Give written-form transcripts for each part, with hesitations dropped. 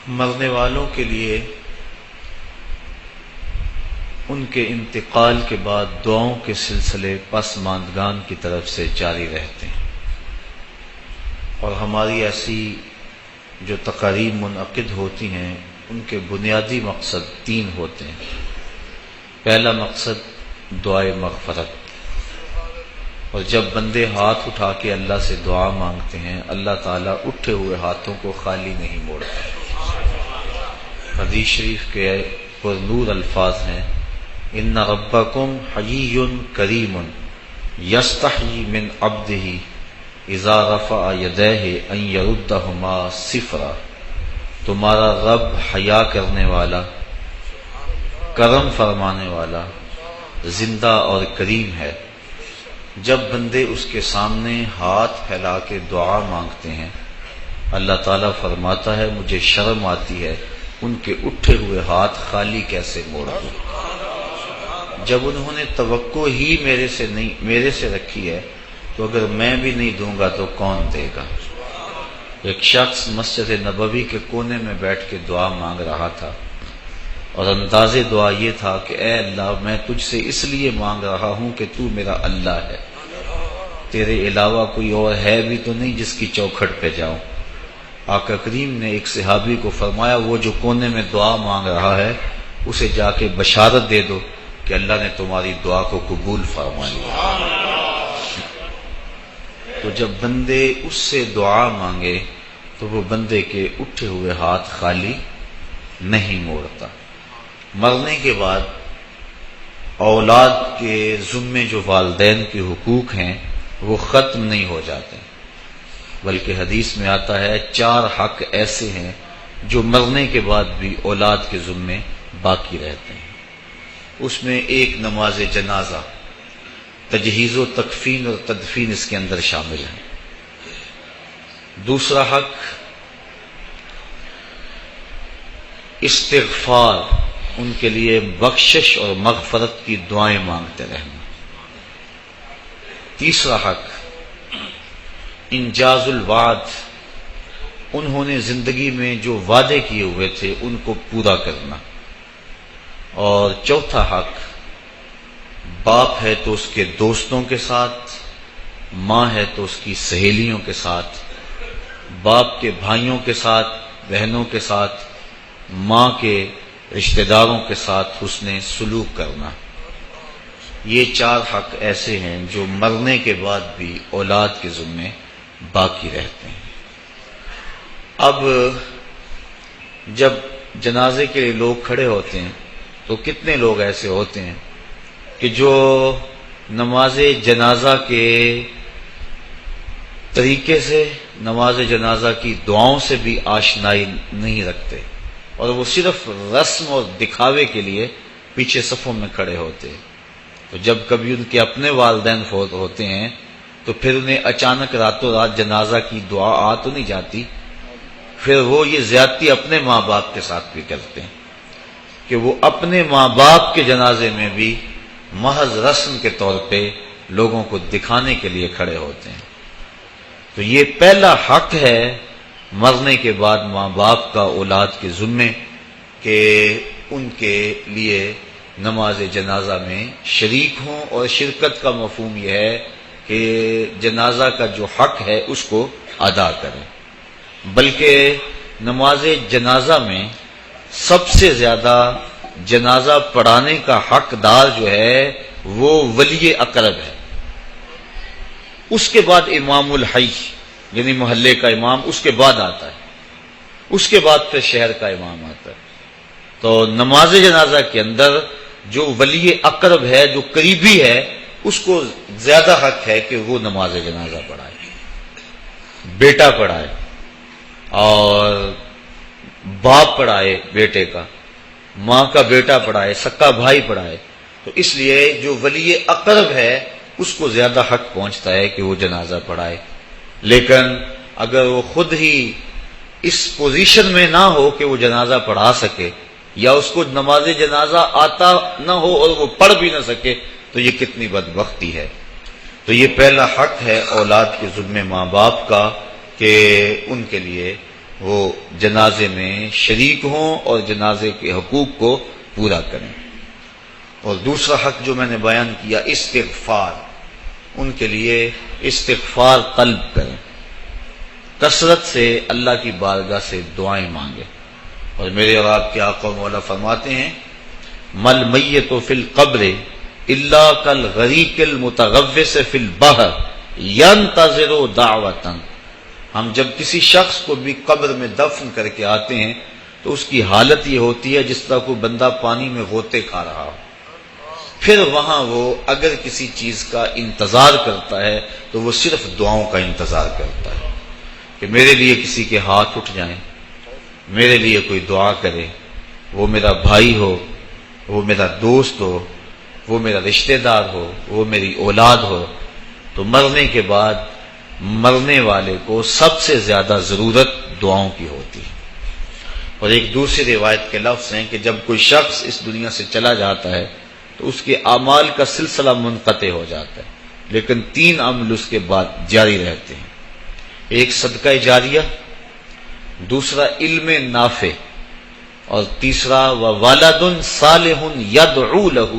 مرنے والوں کے لیے ان کے انتقال کے بعد دعاؤں کے سلسلے پسماندگان کی طرف سے جاری رہتے ہیں، اور ہماری ایسی جو تقاریب منعقد ہوتی ہیں ان کے بنیادی مقصد 3 ہوتے ہیں۔ پہلا مقصد دعائے مغفرت، اور جب بندے ہاتھ اٹھا کے اللہ سے دعا مانگتے ہیں اللہ تعالیٰ اٹھے ہوئے ہاتھوں کو خالی نہیں موڑتا۔ حدیث شریف کے پر نور الفاظ ہیں، ان ربکم حیی کریم یستحیی من عبدہ اذا رفع یدیہ ان یردہما صفرا۔ تمہارا رب حیا کرنے والا، کرم فرمانے والا، زندہ اور کریم ہے۔ جب بندے اس کے سامنے ہاتھ پھیلا کے دعا مانگتے ہیں اللہ تعالیٰ فرماتا ہے مجھے شرم آتی ہے ان کے اٹھے ہوئے ہاتھ خالی کیسے موڑ دوں۔ جب انہوں نے توقع ہی میرے سے رکھی ہے تو اگر میں بھی نہیں دوں گا تو کون دے گا۔ ایک شخص مسجد نبوی کے کونے میں بیٹھ کے دعا مانگ رہا تھا، اور انداز دعا یہ تھا کہ اے اللہ میں تجھ سے اس لیے مانگ رہا ہوں کہ تو میرا اللہ ہے، تیرے علاوہ کوئی اور ہے بھی تو نہیں جس کی چوکھٹ پہ جاؤں۔ آقا کریم نے ایک صحابی کو فرمایا وہ جو کونے میں دعا مانگ رہا ہے اسے جا کے بشارت دے دو کہ اللہ نے تمہاری دعا کو قبول فرما لیا۔ تو جب بندے اس سے دعا مانگے تو وہ بندے کے اٹھے ہوئے ہاتھ خالی نہیں موڑتا۔ مرنے کے بعد اولاد کے ذمے جو والدین کے حقوق ہیں وہ ختم نہیں ہو جاتے، بلکہ حدیث میں آتا ہے 4 حق ایسے ہیں جو مرنے کے بعد بھی اولاد کے ذمے باقی رہتے ہیں۔ اس میں ایک نماز جنازہ، تجہیز و تکفین اور تدفین اس کے اندر شامل ہے۔ دوسرا حق استغفار، ان کے لیے بخشش اور مغفرت کی دعائیں مانگتے رہنا۔ تیسرا حق انجاز الوعد، انہوں نے زندگی میں جو وعدے کیے ہوئے تھے ان کو پورا کرنا۔ اور چوتھا حق باپ ہے تو اس کے دوستوں کے ساتھ، ماں ہے تو اس کی سہیلیوں کے ساتھ، باپ کے بھائیوں کے ساتھ، بہنوں کے ساتھ، ماں کے رشتہ داروں کے ساتھ حسن سلوک کرنا۔ یہ 4 حق ایسے ہیں جو مرنے کے بعد بھی اولاد کے ذمے باقی رہتے ہیں۔ اب جب جنازے کے لیے لوگ کھڑے ہوتے ہیں تو کتنے لوگ ایسے ہوتے ہیں کہ جو نماز جنازہ کے طریقے سے، نماز جنازہ کی دعاؤں سے بھی آشنائی نہیں رکھتے، اور وہ صرف رسم اور دکھاوے کے لیے پیچھے صفوں میں کھڑے ہوتے ہیں۔ تو جب کبھی ان کے اپنے والدین فوت ہوتے ہیں تو پھر انہیں اچانک راتوں رات جنازہ کی دعا آ تو نہیں جاتی، پھر وہ یہ زیادتی اپنے ماں باپ کے ساتھ بھی کرتے ہیں کہ وہ اپنے ماں باپ کے جنازے میں بھی محض رسم کے طور پہ لوگوں کو دکھانے کے لیے کھڑے ہوتے ہیں۔ تو یہ پہلا حق ہے مرنے کے بعد ماں باپ کا اولاد کے ذمے کہ ان کے لیے نماز جنازہ میں شریک ہوں، اور شرکت کا مفہوم یہ ہے کہ جنازہ کا جو حق ہے اس کو ادا کریں۔ بلکہ نماز جنازہ میں سب سے زیادہ جنازہ پڑھانے کا حقدار جو ہے وہ ولی اقرب ہے، اس کے بعد امام الحی یعنی محلے کا امام اس کے بعد آتا ہے، اس کے بعد پھر شہر کا امام آتا ہے۔ تو نماز جنازہ کے اندر جو ولی اقرب ہے، جو قریبی ہے، اس کو زیادہ حق ہے کہ وہ نماز جنازہ پڑھائے، بیٹا پڑھائے اور باپ پڑھائے بیٹے کا، ماں کا بیٹا پڑھائے، سکا بھائی پڑھائے۔ تو اس لیے جو ولی اقرب ہے اس کو زیادہ حق پہنچتا ہے کہ وہ جنازہ پڑھائے۔ لیکن اگر وہ خود ہی اس پوزیشن میں نہ ہو کہ وہ جنازہ پڑھا سکے، یا اس کو نماز جنازہ آتا نہ ہو اور وہ پڑھ بھی نہ سکے، تو یہ کتنی بدبختی ہے۔ تو یہ پہلا حق ہے اولاد کے ذمے ماں باپ کا کہ ان کے لیے وہ جنازے میں شریک ہوں اور جنازے کے حقوق کو پورا کریں۔ اور دوسرا حق جو میں نے بیان کیا استغفار، ان کے لیے استغفار طلب کریں، کثرت سے اللہ کی بارگاہ سے دعائیں مانگیں۔ اور میرے اور آپ کے آقا و مولا فرماتے ہیں مل میت فی القبر الا کالغریق المتغوث فی البحر ینتظر دعوۃ، ہم جب کسی شخص کو بھی قبر میں دفن کر کے آتے ہیں تو اس کی حالت یہ ہوتی ہے جس طرح کوئی بندہ پانی میں غوطے کھا رہا ہو، پھر وہاں وہ اگر کسی چیز کا انتظار کرتا ہے تو وہ صرف دعاؤں کا انتظار کرتا ہے کہ میرے لیے کسی کے ہاتھ اٹھ جائیں، میرے لیے کوئی دعا کرے، وہ میرا بھائی ہو، وہ میرا دوست ہو، وہ میرا رشتہ دار ہو، وہ میری اولاد ہو۔ تو مرنے کے بعد مرنے والے کو سب سے زیادہ ضرورت دعاؤں کی ہوتی ہے۔ اور ایک دوسری روایت کے لفظ ہیں کہ جب کوئی شخص اس دنیا سے چلا جاتا ہے تو اس کے اعمال کا سلسلہ منقطع ہو جاتا ہے، لیکن 3 عمل اس کے بعد جاری رہتے ہیں، ایک صدقہ جاریہ، دوسرا علم نافع، اور تیسرا وولد صالح یدعو لہ،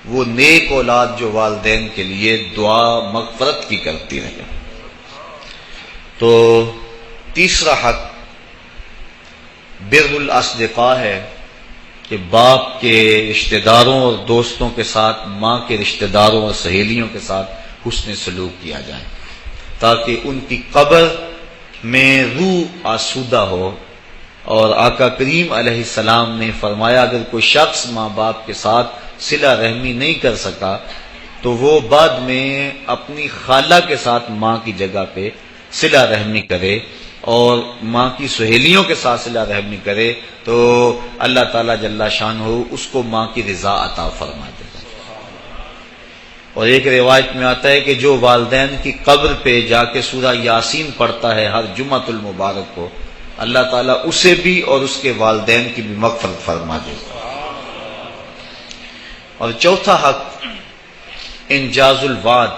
وہ نیک اولاد جو والدین کے لیے دعا مغفرت کی کرتی رہے۔ تو تیسرا حق بر الاصدقاء ہے کہ باپ کے رشتہ داروں اور دوستوں کے ساتھ، ماں کے رشتہ داروں اور سہیلیوں کے ساتھ حسن سلوک کیا جائے تاکہ ان کی قبر میں روح آسودہ ہو۔ اور آقا کریم علیہ السلام نے فرمایا اگر کوئی شخص ماں باپ کے ساتھ صلہ رحمی نہیں کر سکا تو وہ بعد میں اپنی خالہ کے ساتھ ماں کی جگہ پہ صلہ رحمی کرے اور ماں کی سہیلیوں کے ساتھ صلہ رحمی کرے تو اللہ تعالیٰ جل شانہ اس کو ماں کی رضا عطا فرما دے گا۔ اور ایک روایت میں آتا ہے کہ جو والدین کی قبر پہ جا کے سورہ یاسین پڑھتا ہے ہر جمعۃ المبارک کو، اللہ تعالیٰ اسے بھی اور اس کے والدین کی بھی مغفرت فرما دے گا۔ اور چوتھا حق انجاز الوعد،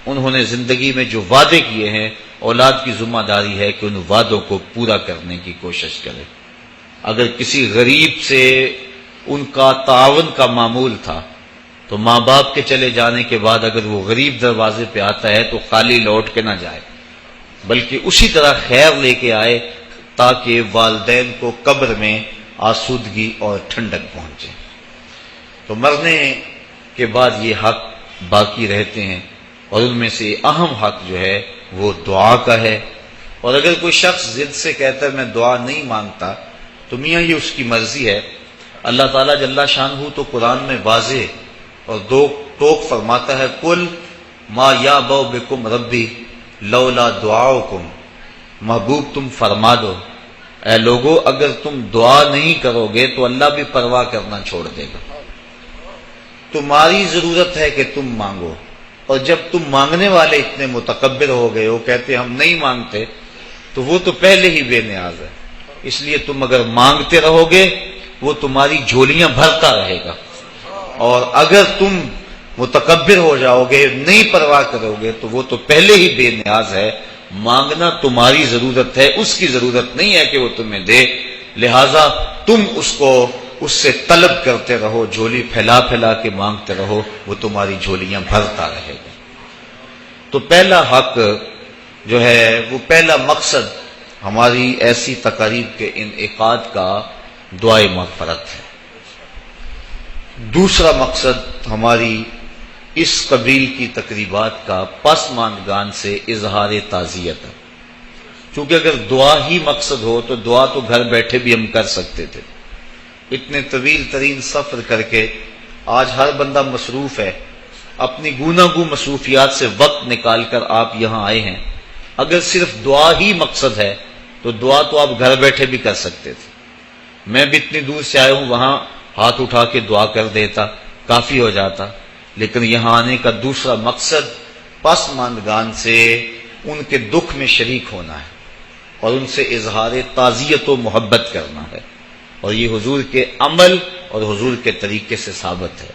انہوں نے زندگی میں جو وعدے کیے ہیں اولاد کی ذمہ داری ہے کہ ان وعدوں کو پورا کرنے کی کوشش کرے۔ اگر کسی غریب سے ان کا تعاون کا معمول تھا تو ماں باپ کے چلے جانے کے بعد اگر وہ غریب دروازے پہ آتا ہے تو خالی لوٹ کے نہ جائے، بلکہ اسی طرح خیر لے کے آئے تاکہ والدین کو قبر میں آسودگی اور ٹھنڈک پہنچے۔ تو مرنے کے بعد یہ حق باقی رہتے ہیں، اور ان میں سے اہم حق جو ہے وہ دعا کا ہے۔ اور اگر کوئی شخص ضد سے کہتا ہے میں دعا نہیں مانگتا تو میاں یہ اس کی مرضی ہے۔ اللہ تعالیٰ جل شانہ تو قرآن میں واضح اور دو ٹوک فرماتا ہے قل ما یعبأ بکم ربی لولا دعاؤکم، محبوب تم فرما دو اے لوگو اگر تم دعا نہیں کرو گے تو اللہ بھی پرواہ کرنا چھوڑ دے گا۔ تمہاری ضرورت ہے کہ تم مانگو، اور جب تم مانگنے والے اتنے متکبر ہو گئے ہو کہتے ہم نہیں مانگتے تو وہ تو پہلے ہی بے نیاز ہے، اس لیے تم اگر مانگتے رہو گے وہ تمہاری جھولیاں بھرتا رہے گا، اور اگر تم متکبر ہو جاؤ گے نہیں پرواہ کرو گے تو وہ تو پہلے ہی بے نیاز ہے۔ مانگنا تمہاری ضرورت ہے، اس کی ضرورت نہیں ہے کہ وہ تمہیں دے، لہذا تم اس سے طلب کرتے رہو، جھولی پھیلا پھیلا کے مانگتے رہو، وہ تمہاری جھولیاں بھرتا رہے گا۔ تو پہلا حق جو ہے وہ پہلا مقصد ہماری ایسی تقاریب کے انعقاد کا دعائے مغفرت ہے۔ دوسرا مقصد ہماری اس قبیل کی تقریبات کا پسماندگان سے اظہار تعزیت ہے، چونکہ اگر دعا ہی مقصد ہو تو دعا تو گھر بیٹھے بھی ہم کر سکتے تھے۔ اتنے طویل ترین سفر کر کے آج ہر بندہ مصروف ہے، اپنی گوناگوں مصروفیات سے وقت نکال کر آپ یہاں آئے ہیں، اگر صرف دعا ہی مقصد ہے تو دعا تو آپ گھر بیٹھے بھی کر سکتے تھے۔ میں بھی اتنی دور سے آیا ہوں، وہاں ہاتھ اٹھا کے دعا کر دیتا، کافی ہو جاتا، لیکن یہاں آنے کا دوسرا مقصد پسماندگان سے ان کے دکھ میں شریک ہونا ہے اور ان سے اظہار تعزیت و محبت کرنا ہے، اور یہ حضور کے عمل اور حضور کے طریقے سے ثابت ہے۔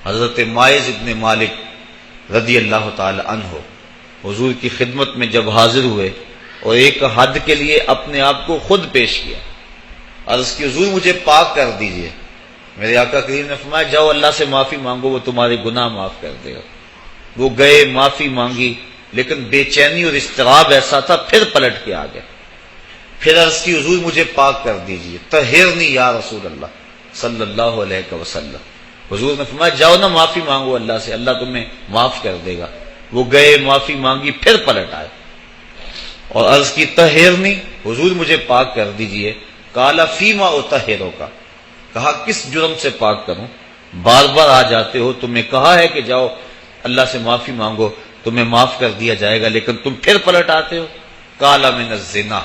حضرت ماعز ابن مالک رضی اللہ تعالی عنہ حضور کی خدمت میں جب حاضر ہوئے اور ایک حد کے لیے اپنے آپ کو خود پیش کیا، عرض کی حضور مجھے پاک کر دیجئے۔ میرے آقا کریم نے فرمایا جاؤ اللہ سے معافی مانگو، وہ تمہارے گناہ معاف کر دے گا۔ وہ گئے، معافی مانگی، لیکن بے چینی اور اضطراب ایسا تھا، پھر پلٹ کے آ گیا۔ پھر عرض کی حضور مجھے پاک کر دیجئے، طہرنی یا رسول اللہ صلی اللہ علیہ وسلم۔ حضور نے فرمایا جاؤ نا معافی مانگو اللہ سے، اللہ تمہیں معاف کر دے گا۔ وہ گئے، معافی مانگی، پھر پلٹ آئے اور عرض کی طہرنی، حضور مجھے پاک کر دیجئے۔ قال فیما اطہرک، کہا کس جرم سے پاک کروں؟ بار بار آ جاتے ہو، تمہیں کہا ہے کہ جاؤ اللہ سے معافی مانگو تمہیں معاف کر دیا جائے گا، لیکن تم پھر پلٹ آتے ہو۔ قال من الزنا،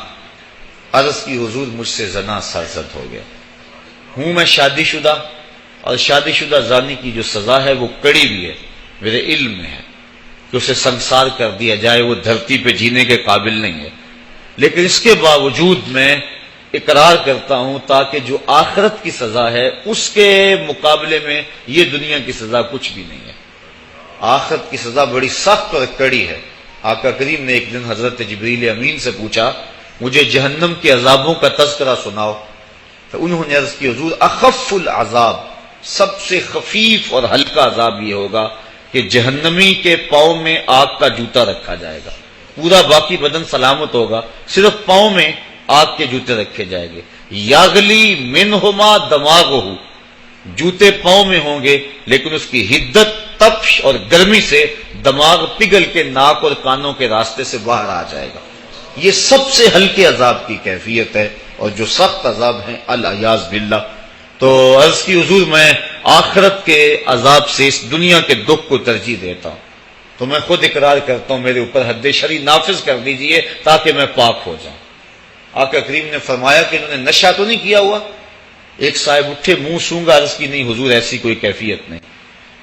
عرض کی حضور مجھ سے زنا سرزد ہو گیا، ہوں میں شادی شدہ، اور شادی شدہ زانی کی جو سزا ہے وہ کڑی بھی ہے، میرے علم میں ہے کہ اسے سنسار کر دیا جائے، وہ دھرتی پہ جینے کے قابل نہیں ہے، لیکن اس کے باوجود میں اقرار کرتا ہوں تاکہ جو آخرت کی سزا ہے اس کے مقابلے میں یہ دنیا کی سزا کچھ بھی نہیں ہے۔ آخرت کی سزا بڑی سخت اور کڑی ہے۔ آقا کریم نے ایک دن حضرت جبریل امین سے پوچھا مجھے جہنم کے عذابوں کا تذکرہ سناؤ، تو انہوں نے عرض کی حضور اخف العذاب، سب سے خفیف اور ہلکا عذاب یہ ہوگا کہ جہنمی کے پاؤں میں آگ کا جوتا رکھا جائے گا، پورا باقی بدن سلامت ہوگا، صرف پاؤں میں آگ کے جوتے رکھے جائیں گے۔ یاغلی منہما دماغہ، جوتے پاؤں میں ہوں گے لیکن اس کی حدت، تپش اور گرمی سے دماغ پگھل کے ناک اور کانوں کے راستے سے باہر آ جائے گا۔ یہ سب سے ہلکے عذاب کی کیفیت ہے، اور جو سخت عذاب ہیں العیاذ باللہ۔ تو عرض کی حضور میں آخرت کے عذاب سے اس دنیا کے دکھ کو ترجیح دیتا ہوں، تو میں خود اقرار کرتا ہوں میرے اوپر حد شرعی نافذ کر دیجئے تاکہ میں پاک ہو جاؤں۔ آقا کریم نے فرمایا کہ انہوں نے نشہ تو نہیں کیا ہوا؟ ایک صاحب اٹھے، منہ سونگا، عرض کی نہیں حضور ایسی کوئی کیفیت نہیں۔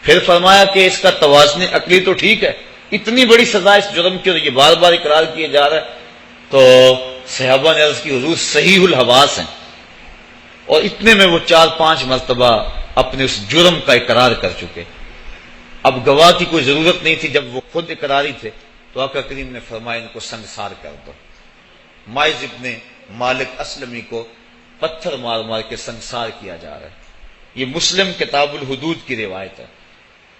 پھر فرمایا کہ اس کا توازن عقلی تو ٹھیک ہے، اتنی بڑی سزا اس جرم کی اور یہ بار بار اقرار کیے جا رہا ہے؟ تو صحابہ نے عرض کی حضور صحیح الحواس ہیں، اور اتنے میں وہ 4-5 مرتبہ اپنے اس جرم کا اقرار کر چکے۔ اب گواہ کی کوئی ضرورت نہیں تھی، جب وہ خود اقراری تھے تو آقا کریم نے فرمایا ان کو سنگسار کر دو۔ مائز ابن مالک اسلمی کو پتھر مار مار کے سنگسار کیا جا رہا ہے۔ یہ مسلم کتاب الحدود کی روایت ہے،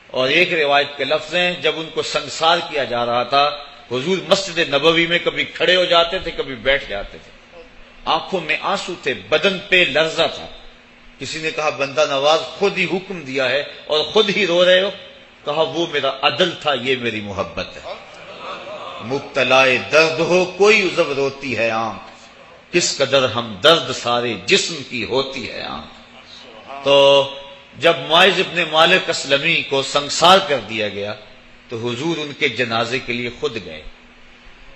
اور ایک روایت کے لفظ ہیں جب ان کو سنگسار کیا جا رہا تھا حضور مسجد نبوی میں کبھی کھڑے ہو جاتے تھے، کبھی بیٹھ جاتے تھے، آنکھوں میں آنسو تھے، بدن پہ لرزہ تھا۔ کسی نے کہا بندہ نواز خود ہی حکم دیا ہے اور خود ہی رو رہے ہو؟ کہا وہ میرا عدل تھا، یہ میری محبت ہے۔ مبتلائے درد ہو کوئی عذب روتی ہے آنکھ، کس قدر ہم درد سارے جسم کی ہوتی ہے آنکھ۔ تو جب مائز ابن مالک اسلمی کو سنگسار کر دیا گیا تو حضور ان کے جنازے کے لیے خود گئے۔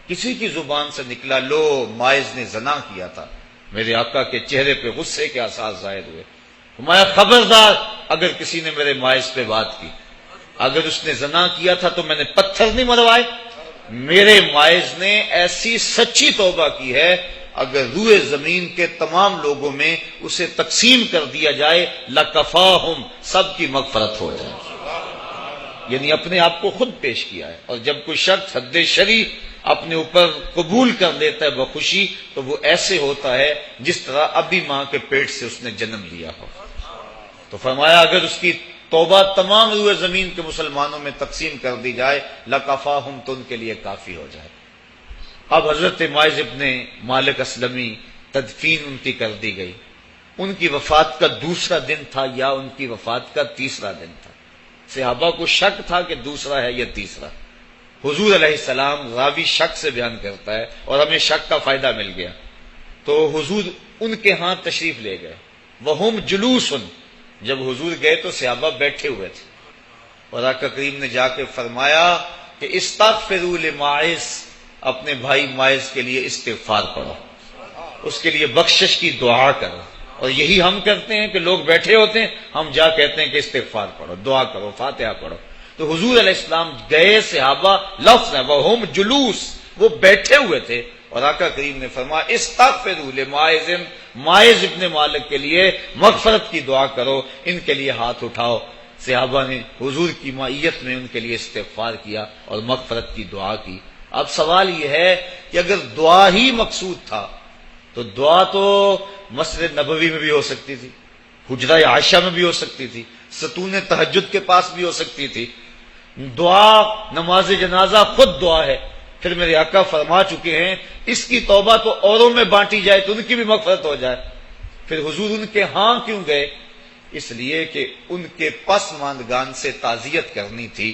کسی کی زبان سے نکلا لو مائز نے زنا کیا تھا، میرے آقا کے چہرے پہ غصے کے آثار ظاہر ہوئے۔ فرمایا خبردار اگر کسی نے میرے مائز پہ بات کی، اگر اس نے زنا کیا تھا تو میں نے پتھر نہیں مروائے، میرے مائز نے ایسی سچی توبہ کی ہے اگر روئے زمین کے تمام لوگوں میں اسے تقسیم کر دیا جائے لکفاہم، سب کی مغفرت ہو جائے۔ یعنی اپنے آپ کو خود پیش کیا ہے، اور جب کوئی شخص حد شرعی اپنے اوپر قبول کر لیتا ہے بخوشی تو وہ ایسے ہوتا ہے جس طرح ابھی ماں کے پیٹ سے اس نے جنم لیا ہو۔ تو فرمایا اگر اس کی توبہ تمام روئے زمین کے مسلمانوں میں تقسیم کر دی جائے لکفاہم، تو ان کے لیے کافی ہو جائے۔ اب حضرت مائز ابن مالک اسلمی تدفین ان کی کر دی گئی۔ ان کی وفات کا دوسرا دن تھا یا ان کی وفات کا تیسرا دن تھا، صحابہ کو شک تھا کہ دوسرا ہے یا تیسرا۔ حضور علیہ السلام راوی شک سے بیان کرتا ہے اور ہمیں شک کا فائدہ مل گیا، تو حضور ان کے ہاں تشریف لے گئے۔ وہم جلوس، جب حضور گئے تو صحابہ بیٹھے ہوئے تھے، اور آقا کریم نے جا کے فرمایا کہ استغفروا لماعز، اپنے بھائی مائز کے لیے استغفار پڑھو، اس کے لیے بخشش کی دعا کرو۔ اور یہی ہم کرتے ہیں کہ لوگ بیٹھے ہوتے ہیں، ہم جا کہتے ہیں کہ استغفار پڑھو، دعا کرو، فاتحہ پڑھو۔ تو حضور علیہ السلام گئے، صحابہ لفظ ہے وہم جلوس، وہ بیٹھے ہوئے تھے، اور آقا کریم نے فرمایا استغفروا لماعز، مائز ابن مالک کے لیے مغفرت کی دعا کرو، ان کے لیے ہاتھ اٹھاؤ۔ صحابہ نے حضور کی معیت میں ان کے لیے استغفار کیا اور مغفرت کی دعا کی۔ اب سوال یہ ہے کہ اگر دعا ہی مقصود تھا تو دعا تو مسجد نبوی میں بھی ہو سکتی تھی، حجرہ عائشہ میں بھی ہو سکتی تھی، ستون تہجد کے پاس بھی ہو سکتی تھی۔ دعا نماز جنازہ خود دعا ہے، پھر میرے آقا فرما چکے ہیں اس کی توبہ تو اوروں میں بانٹی جائے تو ان کی بھی مغفرت ہو جائے۔ پھر حضور ان کے ہاں کیوں گئے؟ اس لیے کہ ان کے پسماندگان سے تعزیت کرنی تھی،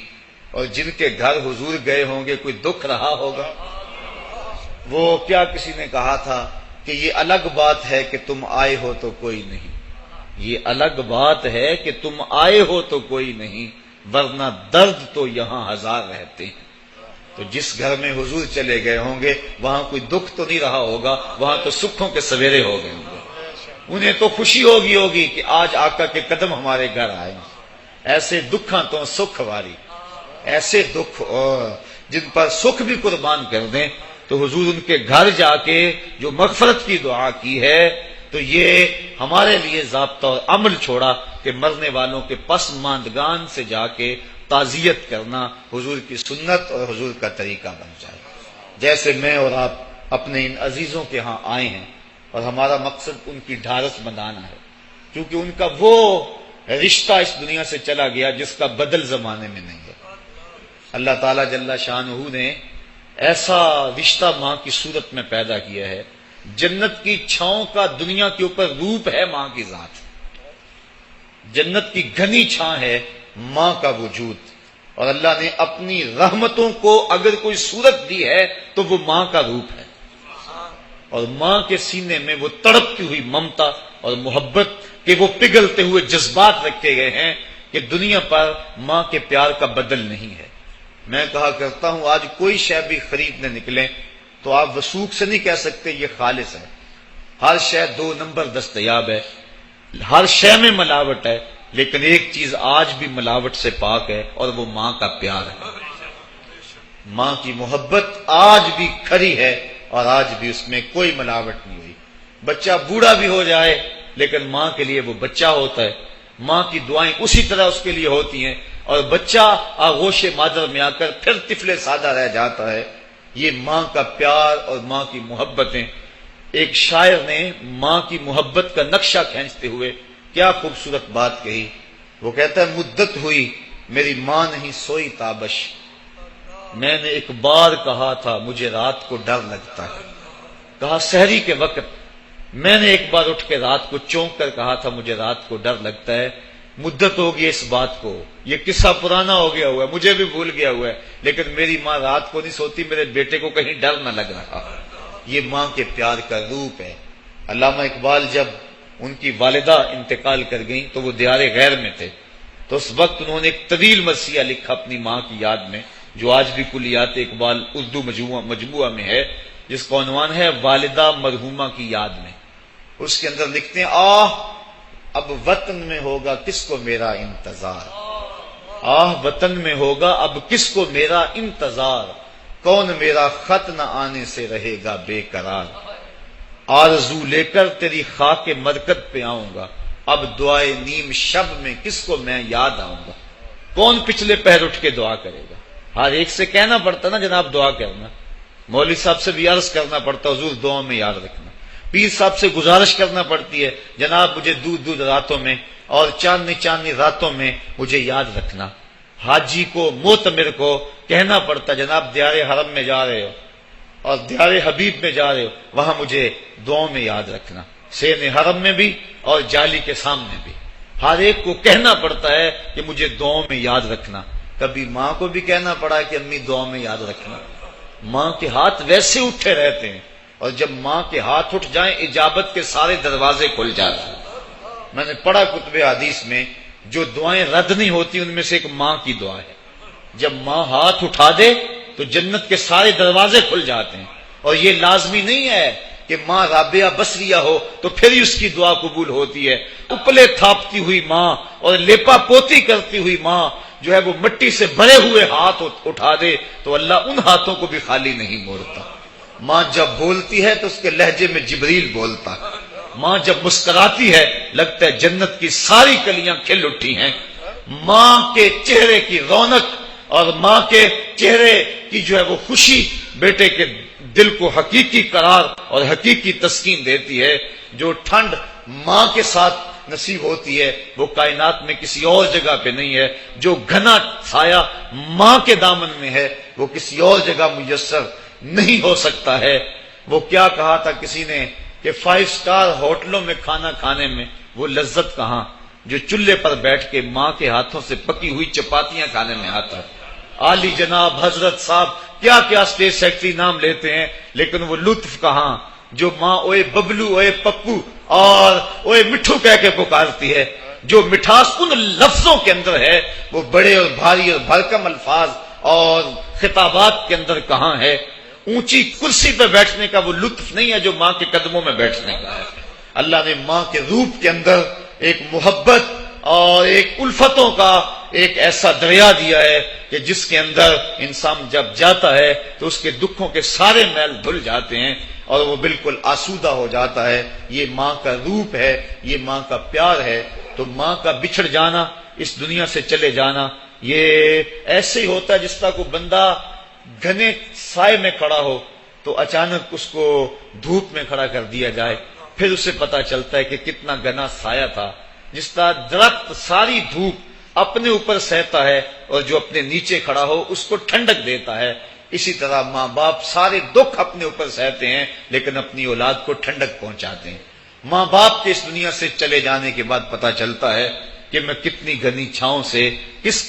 اور جن کے گھر حضور گئے ہوں گے کوئی دکھ رہا ہوگا۔ وہ کیا کسی نے کہا تھا کہ یہ الگ بات ہے کہ تم آئے ہو تو کوئی نہیں، یہ الگ بات ہے کہ تم آئے ہو تو کوئی نہیں، ورنہ درد تو یہاں ہزار رہتے ہیں۔ تو جس گھر میں حضور چلے گئے ہوں گے وہاں کوئی دکھ تو نہیں رہا ہوگا، وہاں تو سکھوں کے سویرے ہو گئے ہوں گے۔ انہیں تو خوشی ہوگی کہ آج آقا کے قدم ہمارے گھر آئے۔ ایسے دکھاں تو سکھ واری، ایسے دکھ جن پر سکھ بھی قربان کر دیں۔ تو حضور ان کے گھر جا کے جو مغفرت کی دعا کی ہے، تو یہ ہمارے لیے ضابطہ اور عمل چھوڑا کہ مرنے والوں کے پسماندگان سے جا کے تعزیت کرنا حضور کی سنت اور حضور کا طریقہ بن جائے۔ جیسے میں اور آپ اپنے ان عزیزوں کے ہاں آئے ہیں، اور ہمارا مقصد ان کی ڈھارس بندانا ہے، کیونکہ ان کا وہ رشتہ اس دنیا سے چلا گیا جس کا بدل زمانے میں نہیں ہے۔ اللہ تعالیٰ جل شانہ نے ایسا رشتہ ماں کی صورت میں پیدا کیا ہے، جنت کی چھاؤں کا دنیا کے اوپر روپ ہے ماں کی ذات، جنت کی گھنی چھاں ہے ماں کا وجود، اور اللہ نے اپنی رحمتوں کو اگر کوئی صورت دی ہے تو وہ ماں کا روپ ہے، اور ماں کے سینے میں وہ تڑپتی ہوئی ممتا اور محبت کے وہ پگھلتے ہوئے جذبات رکھے گئے ہیں کہ دنیا پر ماں کے پیار کا بدل نہیں ہے۔ میں کہا کرتا ہوں آج کوئی شے بھی خریدنے نکلیں تو آپ وثوق سے نہیں کہہ سکتے یہ خالص ہے، ہر شے 2 نمبر دستیاب ہے، ہر شے میں ملاوٹ ہے، لیکن ایک چیز آج بھی ملاوٹ سے پاک ہے اور وہ ماں کا پیار ہے۔ ماں کی محبت آج بھی کھری ہے اور آج بھی اس میں کوئی ملاوٹ نہیں ہوئی۔ بچہ بوڑھا بھی ہو جائے لیکن ماں کے لیے وہ بچہ ہوتا ہے، ماں کی دعائیں اسی طرح اس کے لیے ہوتی ہیں، اور بچہ آغوش مادر میں آ کر پھر طفل سادہ رہ جاتا ہے۔ یہ ماں کا پیار اور ماں کی محبتیں۔ ایک شاعر نے ماں کی محبت کا نقشہ کھینچتے ہوئے کیا خوبصورت بات کہی، وہ کہتا ہے مدت ہوئی میری ماں نہیں سوئی تابش، میں نے ایک بار کہا تھا مجھے رات کو ڈر لگتا ہے، کہا سحری کے وقت میں نے ایک بار اٹھ کے رات کو چونک کر کہا تھا مجھے رات کو ڈر لگتا ہے۔ مدت ہوگی اس بات کو، یہ قصہ پرانا ہو گیا ہوا ہے، مجھے بھی بھول گیا ہوا ہے، لیکن میری ماں رات کو نہیں سوتی، میرے بیٹے کو کہیں ڈر نہ لگ رہا۔ یہ ماں کے پیار کا روپ ہے۔ علامہ اقبال جب ان کی والدہ انتقال کر گئیں تو وہ دیار غیر میں تھے، تو اس وقت انہوں نے ایک طویل مرثیہ لکھا اپنی ماں کی یاد میں، جو آج بھی کلیات اقبال اردو مجموعہ میں ہے، جس کا عنوان ہے والدہ مرحومہ کی یاد میں۔ اس کے اندر لکھتے ہیں اب وطن میں ہوگا کس کو میرا انتظار، وطن میں ہوگا اب کس کو میرا انتظار، کون میرا خط نہ آنے سے رہے گا بے قرار، آرزو لے کر تیری خاک مرکت پہ آؤں گا، اب دعائے نیم شب میں کس کو میں یاد آؤں گا۔ کون پچھلے پہر اٹھ کے دعا کرے گا؟ ہر ایک سے کہنا پڑتا نا جناب دعا کرنا، مولوی صاحب سے بھی عرض کرنا پڑتا حضور دعا میں یاد رکھنا، پیر صاحب سے گزارش کرنا پڑتی ہے جناب مجھے دودھ راتوں میں اور چاندنی راتوں میں مجھے یاد رکھنا، حاجی کو معتمر کو کہنا پڑتا جناب دیار حرم میں جا رہے ہو اور دیار حبیب میں جا رہے ہو وہاں مجھے دعاؤں میں یاد رکھنا، سین حرم میں بھی اور جالی کے سامنے بھی، ہر ایک کو کہنا پڑتا ہے کہ مجھے دعاؤں میں یاد رکھنا۔ کبھی ماں کو بھی کہنا پڑا کہ امی دعاؤں میں یاد رکھنا۔ ماں کے ہاتھ ویسے اٹھے رہتے ہیں، اور جب ماں کے ہاتھ اٹھ جائیں اجابت کے سارے دروازے کھل جاتے ہیں۔ میں نے پڑھا کتب حدیث میں جو دعائیں رد نہیں ہوتی ان میں سے ایک ماں کی دعا ہے، جب ماں ہاتھ اٹھا دے تو جنت کے سارے دروازے کھل جاتے ہیں۔ اور یہ لازمی نہیں ہے کہ ماں رابعہ بصریہ ہو تو پھر ہی اس کی دعا قبول ہوتی ہے، اپلے تھاپتی ہوئی ماں اور لیپا پوتی کرتی ہوئی ماں جو ہے وہ مٹی سے بھرے ہوئے ہاتھ اٹھا دے تو اللہ ان ہاتھوں کو بھی خالی نہیں موڑتا۔ ماں جب بولتی ہے تو اس کے لہجے میں جبریل بولتا ہے، ماں جب مسکراتی ہے لگتا ہے جنت کی ساری کلیاں کھل اٹھی ہیں۔ ماں کے چہرے کی رونق اور ماں کے چہرے کی جو ہے وہ خوشی بیٹے کے دل کو حقیقی قرار اور حقیقی تسکین دیتی ہے. جو ٹھنڈ ماں کے ساتھ نصیب ہوتی ہے وہ کائنات میں کسی اور جگہ پہ نہیں ہے. جو گھنا سایہ ماں کے دامن میں ہے وہ کسی اور جگہ میسر نہیں ہو سکتا ہے. وہ کیا کہا تھا کسی نے کہ 5 اسٹار ہوٹلوں میں کھانا کھانے میں وہ لذت کہاں جو چولہے پر بیٹھ کے ماں کے ہاتھوں سے پکی ہوئی چپاتیاں کھانے میں آتا ہے. عالی جناب حضرت صاحب کیا کیا اسٹیٹ سیکرٹری نام لیتے ہیں لیکن وہ لطف کہاں جو ماں اوئے ببلو اوئے پپو اور اوئے مٹھو کہہ کے پکارتی ہے. جو مٹھاس ان لفظوں کے اندر ہے وہ بڑے اور بھاری اور بھرکم الفاظ اور خطابات کے اندر کہاں ہے. اونچی کرسی پہ بیٹھنے کا وہ لطف نہیں ہے جو ماں کے قدموں میں بیٹھنے کا ہے. اللہ نے ماں کے روپ کے اندر ایک محبت اور ایک الفتوں کا ایک ایسا دریا دیا ہے کہ جس کے اندر انسان جب جاتا ہے تو اس کے دکھوں کے سارے میل دھل جاتے ہیں اور وہ بالکل آسودہ ہو جاتا ہے. یہ ماں کا روپ ہے, یہ ماں کا پیار ہے. تو ماں کا بچھڑ جانا, اس دنیا سے چلے جانا, یہ ایسے ہی ہوتا ہے جس طرح کوئی بندہ گھنے سائے میں کھڑا ہو تو اچانک اس کو دھوپ میں کھڑا کر دیا جائے, پھر اسے پتا چلتا ہے کہ کتنا گھنا سایہ تھا. جس طرح درخت ساری دھوپ اپنے اوپر سہتا ہے اور جو اپنے نیچے کھڑا ہو اس کو ٹھنڈک دیتا ہے, اسی طرح ماں باپ سارے دکھ اپنے اوپر سہتے ہیں لیکن اپنی اولاد کو ٹھنڈک پہنچاتے ہیں. ماں باپ کے اس دنیا سے چلے جانے کے بعد پتا چلتا ہے کہ میں کتنی گھنی چھاؤں سے کس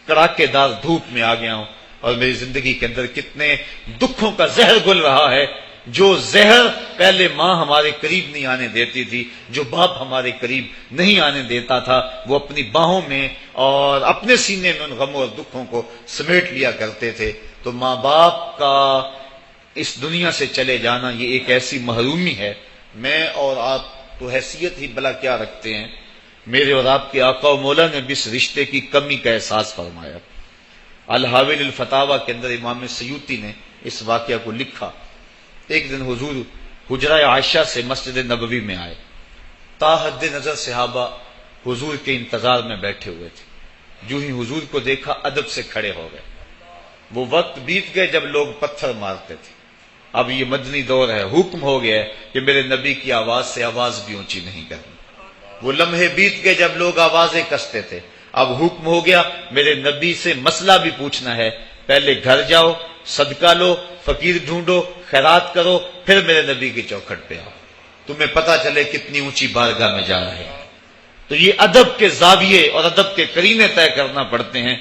کڑاکے دار دھوپ میں آ گیا ہوں اور میری زندگی کے اندر کتنے دکھوں کا زہر گل رہا ہے. جو زہر پہلے ماں ہمارے قریب نہیں آنے دیتی تھی, جو باپ ہمارے قریب نہیں آنے دیتا تھا, وہ اپنی باہوں میں اور اپنے سینے میں ان غموں اور دکھوں کو سمیٹ لیا کرتے تھے. تو ماں باپ کا اس دنیا سے چلے جانا یہ ایک ایسی محرومی ہے. میں اور آپ تو حیثیت ہی بلا کیا رکھتے ہیں, میرے اور آپ کے آقا و مولا نے بھی اس رشتے کی کمی کا احساس فرمایا. الحاویل الفتاوی کے اندر امام سیوطی نے اس واقعہ کو لکھا. ایک دن حضور حجرہ عائشہ سے مسجد نبوی میں آئے. تا حد نظر صحابہ حضور کے انتظار میں بیٹھے ہوئے تھے. جو ہی حضور کو دیکھا ادب سے کھڑے ہو گئے. وہ وقت بیت گئے جب لوگ پتھر مارتے تھے. اب یہ مدنی دور ہے, حکم ہو گیا ہے کہ میرے نبی کی آواز سے آواز بھی اونچی نہیں کرنی. وہ لمحے بیت گئے جب لوگ آوازیں کستے تھے. اب حکم ہو گیا میرے نبی سے مسئلہ بھی پوچھنا ہے, پہلے گھر جاؤ, صدقہ لو, فقیر ڈھونڈو, خیرات کرو, پھر میرے نبی کی چوکھٹ پہ آؤ, تمہیں پتا چلے کتنی اونچی بارگاہ میں جا رہے ہیں. تو یہ ادب کے زاویے اور ادب کے قرینے طے کرنا پڑتے ہیں.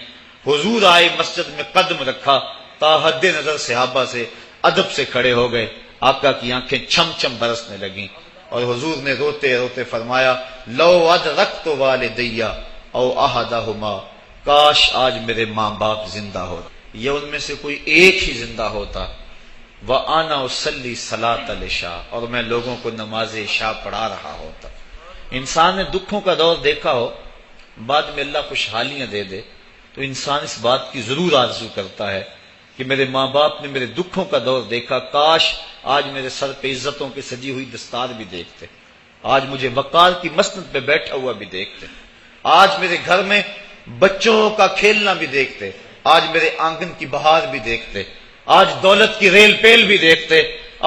حضور آئے, مسجد میں قدم رکھا, تا حد نظر صحابہ سے ادب سے کھڑے ہو گئے. آقا کی آنکھیں چھم چھم برسنے لگیں اور حضور نے روتے روتے فرمایا, لو ادرکت والدیہ او احدہما, کاش آج میرے ماں باپ زندہ ہو یا ان میں سے کوئی ایک ہی زندہ ہوتا. وَأَنَا أُصَلِّي صَلَاةَ الْعِشَاءِ, اور میں لوگوں کو نماز عشاء پڑھا رہا ہوتا. انسان نے دکھوں کا دور دیکھا ہو, بعد میں اللہ خوشحالیاں دے دے تو انسان اس بات کی ضرور آرزو کرتا ہے کہ میرے ماں باپ نے میرے دکھوں کا دور دیکھا, کاش آج میرے سر پہ عزتوں کی سجی ہوئی دستار بھی دیکھتے, آج مجھے وقار کی مسند پہ بیٹھا ہوا بھی دیکھتے, آج میرے گھر میں بچوں کا کھیلنا بھی دیکھتے, آج میرے آنگن کی بہار بھی دیکھتے, آج دولت کی ریل پیل بھی دیکھتے,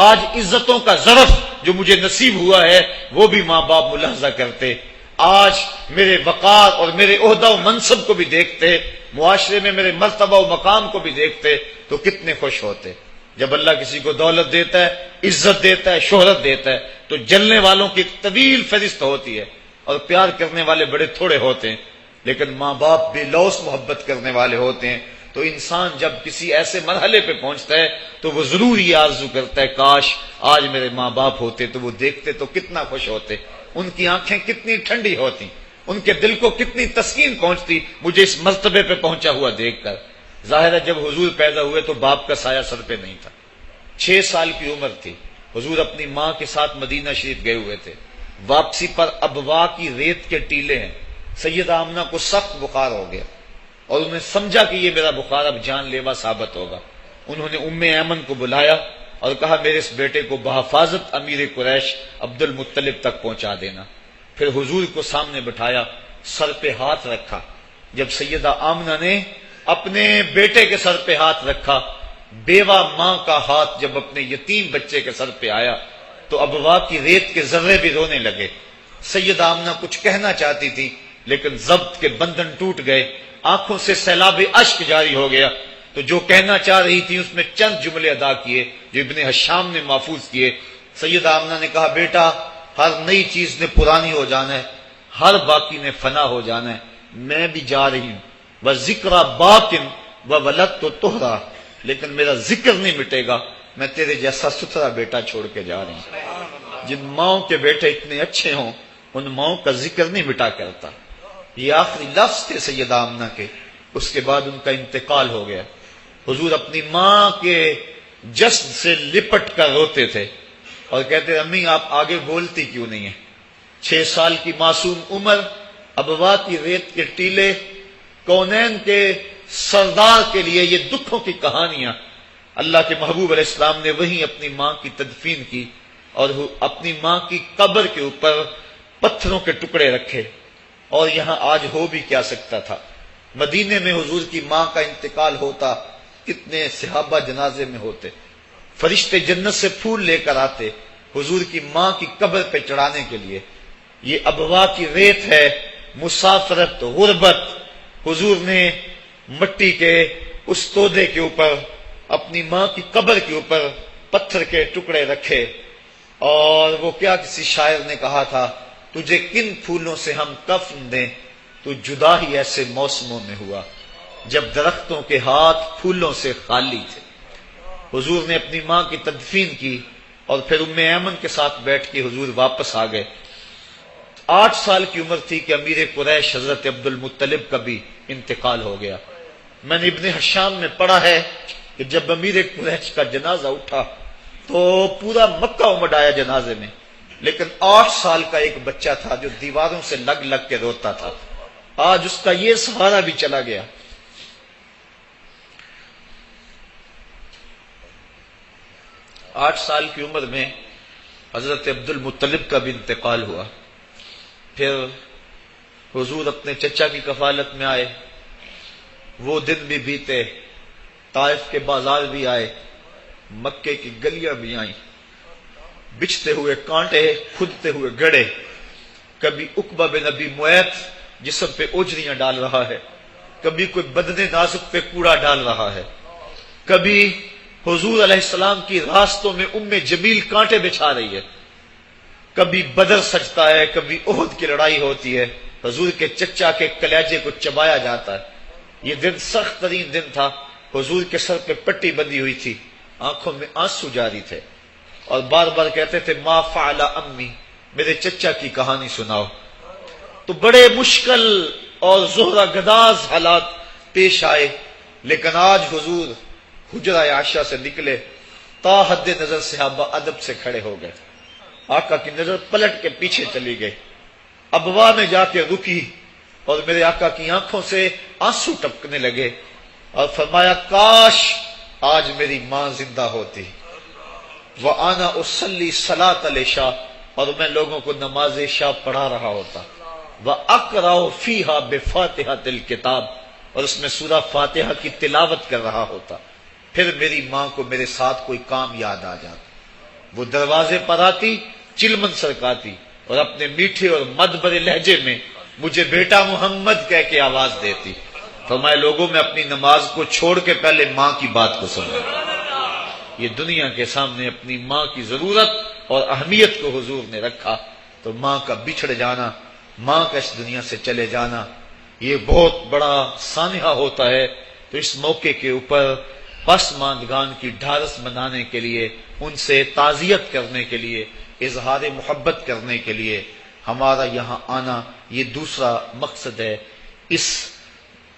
آج عزتوں کا ظرف جو مجھے نصیب ہوا ہے وہ بھی ماں باپ ملاحظہ کرتے, آج میرے وقار اور میرے عہدہ و منصب کو بھی دیکھتے, معاشرے میں میرے مرتبہ و مقام کو بھی دیکھتے, تو کتنے خوش ہوتے. جب اللہ کسی کو دولت دیتا ہے, عزت دیتا ہے, شہرت دیتا ہے, تو جلنے والوں کی ایک طویل فہرست ہوتی ہے اور پیار کرنے والے بڑے تھوڑے ہوتے ہیں, لیکن ماں باپ بے لوث محبت کرنے والے ہوتے ہیں. تو انسان جب کسی ایسے مرحلے پہ پہنچتا ہے تو وہ ضرور یہ آرزو کرتا ہے, کاش آج میرے ماں باپ ہوتے تو وہ دیکھتے تو کتنا خوش ہوتے, ان کی آنکھیں کتنی ٹھنڈی ہوتی, ان کے دل کو کتنی تسکین پہنچتی مجھے اس مرتبے پہ پہنچا ہوا دیکھ کر. ظاہر ہے جب حضور پیدا ہوئے تو باپ کا سایہ سر پہ نہیں تھا, 6 سال کی عمر تھی, حضور اپنی ماں کے ساتھ مدینہ شریف گئے ہوئے تھے. واپسی پر ابوا کی ریت کے ٹیلے ہیں, سیدہ آمنہ کو سخت بخار ہو گیا اور انہوں نے سمجھا کہ یہ میرا بخار اب جان لیوا ثابت ہوگا. انہوں نے ام ایمن کو بلایا اور کہا میرے اس بیٹے کو بحفاظت امیر قریش عبد المطلب تک پہنچا دینا. پھر حضور کو سامنے بٹھایا, سر پہ ہاتھ رکھا. جب سیدہ آمنہ نے اپنے بیٹے کے سر پہ ہاتھ رکھا. بیوہ ماں کا ہاتھ جب اپنے یتیم بچے کے سر پہ آیا تو ابوا کی ریت کے ذرے بھی رونے لگے. سیدہ آمنہ کچھ کہنا چاہتی تھی لیکن ضبط کے بندھن ٹوٹ گئے، آنکھوں سے سیلاب اشک جاری ہو گیا. تو جو کہنا چاہ رہی تھی اس میں چند جملے ادا کیے جو ابن حشام نے محفوظ کیے. سیدہ آمنہ نے کہا بیٹا ہر نئی چیز نے پرانی ہو جانا ہے، ہر باقی نے فنا ہو جانا ہے. میں بھی جا رہی ہوں وذکر باقٍ وولدت طہرا، لیکن میرا ذکر نہیں مٹے گا. میں تیرے جیسا ستھرا بیٹا چھوڑ کے جا رہی ہوں. جن ماؤں کے بیٹے اتنے اچھے ہوں ان ماؤں کا ذکر نہیں مٹا کرتا. یہ آخری لفظ تھے سیدہ آمنہ کے. اس کے بعد ان کا انتقال ہو گیا. حضور اپنی ماں کے جسد سے لپٹ کر روتے تھے اور کہتے امی آپ آگے بولتی کیوں نہیں ہیں؟ 6 سال کی معصوم عمر، ابوا کی ریت کے ٹیلے، کونین کے سردار کے لیے یہ دکھوں کی کہانیاں. اللہ کے محبوب علیہ السلام نے وہیں اپنی ماں کی تدفین کی اور اپنی ماں کی قبر کے اوپر پتھروں کے ٹکڑے رکھے. اور یہاں آج ہو بھی کیا سکتا تھا؟ مدینے میں حضور کی ماں کا انتقال ہوتا، کتنے صحابہ جنازے میں ہوتے، فرشتے جنت سے پھول لے کر آتے حضور کی ماں کی قبر پہ چڑھانے کے لیے. یہ ابوا کی ریت ہے، مسافرت، غربت. حضور نے مٹی کے اس تودے کے اوپر اپنی ماں کی قبر کے اوپر پتھر کے ٹکڑے رکھے. اور وہ کیا کسی شاعر نے کہا تھا، تجھے کن پھولوں سے ہم کفن دیں، تو جدا ہی ایسے موسموں میں ہوا جب درختوں کے ہاتھ پھولوں سے خالی تھے. حضور نے اپنی ماں کی تدفین کی اور پھر ام ایمن کے ساتھ بیٹھ کے حضور واپس آ گئے. 8 سال کی عمر تھی کہ امیر قریش حضرت عبد المطلب کا بھی انتقال ہو گیا. میں نے ابن حشام میں پڑھا ہے کہ جب امیر قریش کا جنازہ اٹھا تو پورا مکہ امڈ آیا جنازے میں، لیکن 8 سال کا ایک بچہ تھا جو دیواروں سے لگ لگ کے روتا تھا. آج اس کا یہ سہارا بھی چلا گیا. 8 سال کی عمر میں حضرت عبد المطلب کا بھی انتقال ہوا. پھر حضور اپنے چچا کی کفالت میں آئے. وہ دن بھی بیتے، طائف کے بازار بھی آئے، مکے کی گلیاں بھی آئیں، بچھتے ہوئے کانٹے، کھدتے ہوئے گڑے. کبھی عقبہ بن ابی معیط جسم پہ اوجریاں ڈال رہا ہے، کبھی کوئی بدن نازک پہ کوڑا ڈال رہا ہے، کبھی حضور علیہ السلام کی راستوں میں جمیل کانٹے بچھا رہی ہے، کبھی بدر سجتا ہے، کبھی احد کی لڑائی ہوتی ہے، حضور کے چچا کے کلیجے کو چبایا جاتا ہے. یہ دن سخت ترین دن تھا. حضور کے سر پہ پٹی بندھی ہوئی تھی، آنکھوں میں آنسو جاری تھے اور بار بار کہتے تھے ما فعل امی، میرے چچا کی کہانی سناؤ. تو بڑے مشکل اور زہرہ گداز حالات پیش آئے. لیکن آج حضور حجرہ عائشہ سے نکلے، تا حد نظر صحابہ ادب سے کھڑے ہو گئے. آقا کی نظر پلٹ کے پیچھے چلی گئی، ابوا میں جا کے رکی اور میرے آقا کی آنکھوں سے آنسو ٹپکنے لگے اور فرمایا کاش آج میری ماں زندہ ہوتی. وَأَنَا أُصَلِّي صَلَاةَ الْعِشَاء، اور میں لوگوں کو نماز عشاء پڑھا رہا ہوتا. وَأَقْرَأُ فِيهَا بِفَاتِحَةِ الْكِتَابِ، اور اس میں سورہ فاتحہ کی تلاوت کر رہا ہوتا. پھر میری ماں کو میرے ساتھ کوئی کام یاد آ جاتا. وہ دروازے پر آتی، چلمن سرکاتی اور اپنے میٹھے اور مدبر لہجے میں مجھے بیٹا محمد کہہ کے آواز دیتی. فرمایا لوگوں میں اپنی نماز کو چھوڑ کے پہلے ماں کی بات کو سنو. یہ دنیا کے سامنے اپنی ماں کی ضرورت اور اہمیت کو حضور نے رکھا. تو ماں کا بچھڑ جانا، ماں کا اس دنیا سے چلے جانا، یہ بہت بڑا سانحہ ہوتا ہے. تو اس موقع کے اوپر پسماندگان کی ڈھارس منانے کے لیے، ان سے تعزیت کرنے کے لیے، اظہار محبت کرنے کے لیے ہمارا یہاں آنا یہ دوسرا مقصد ہے اس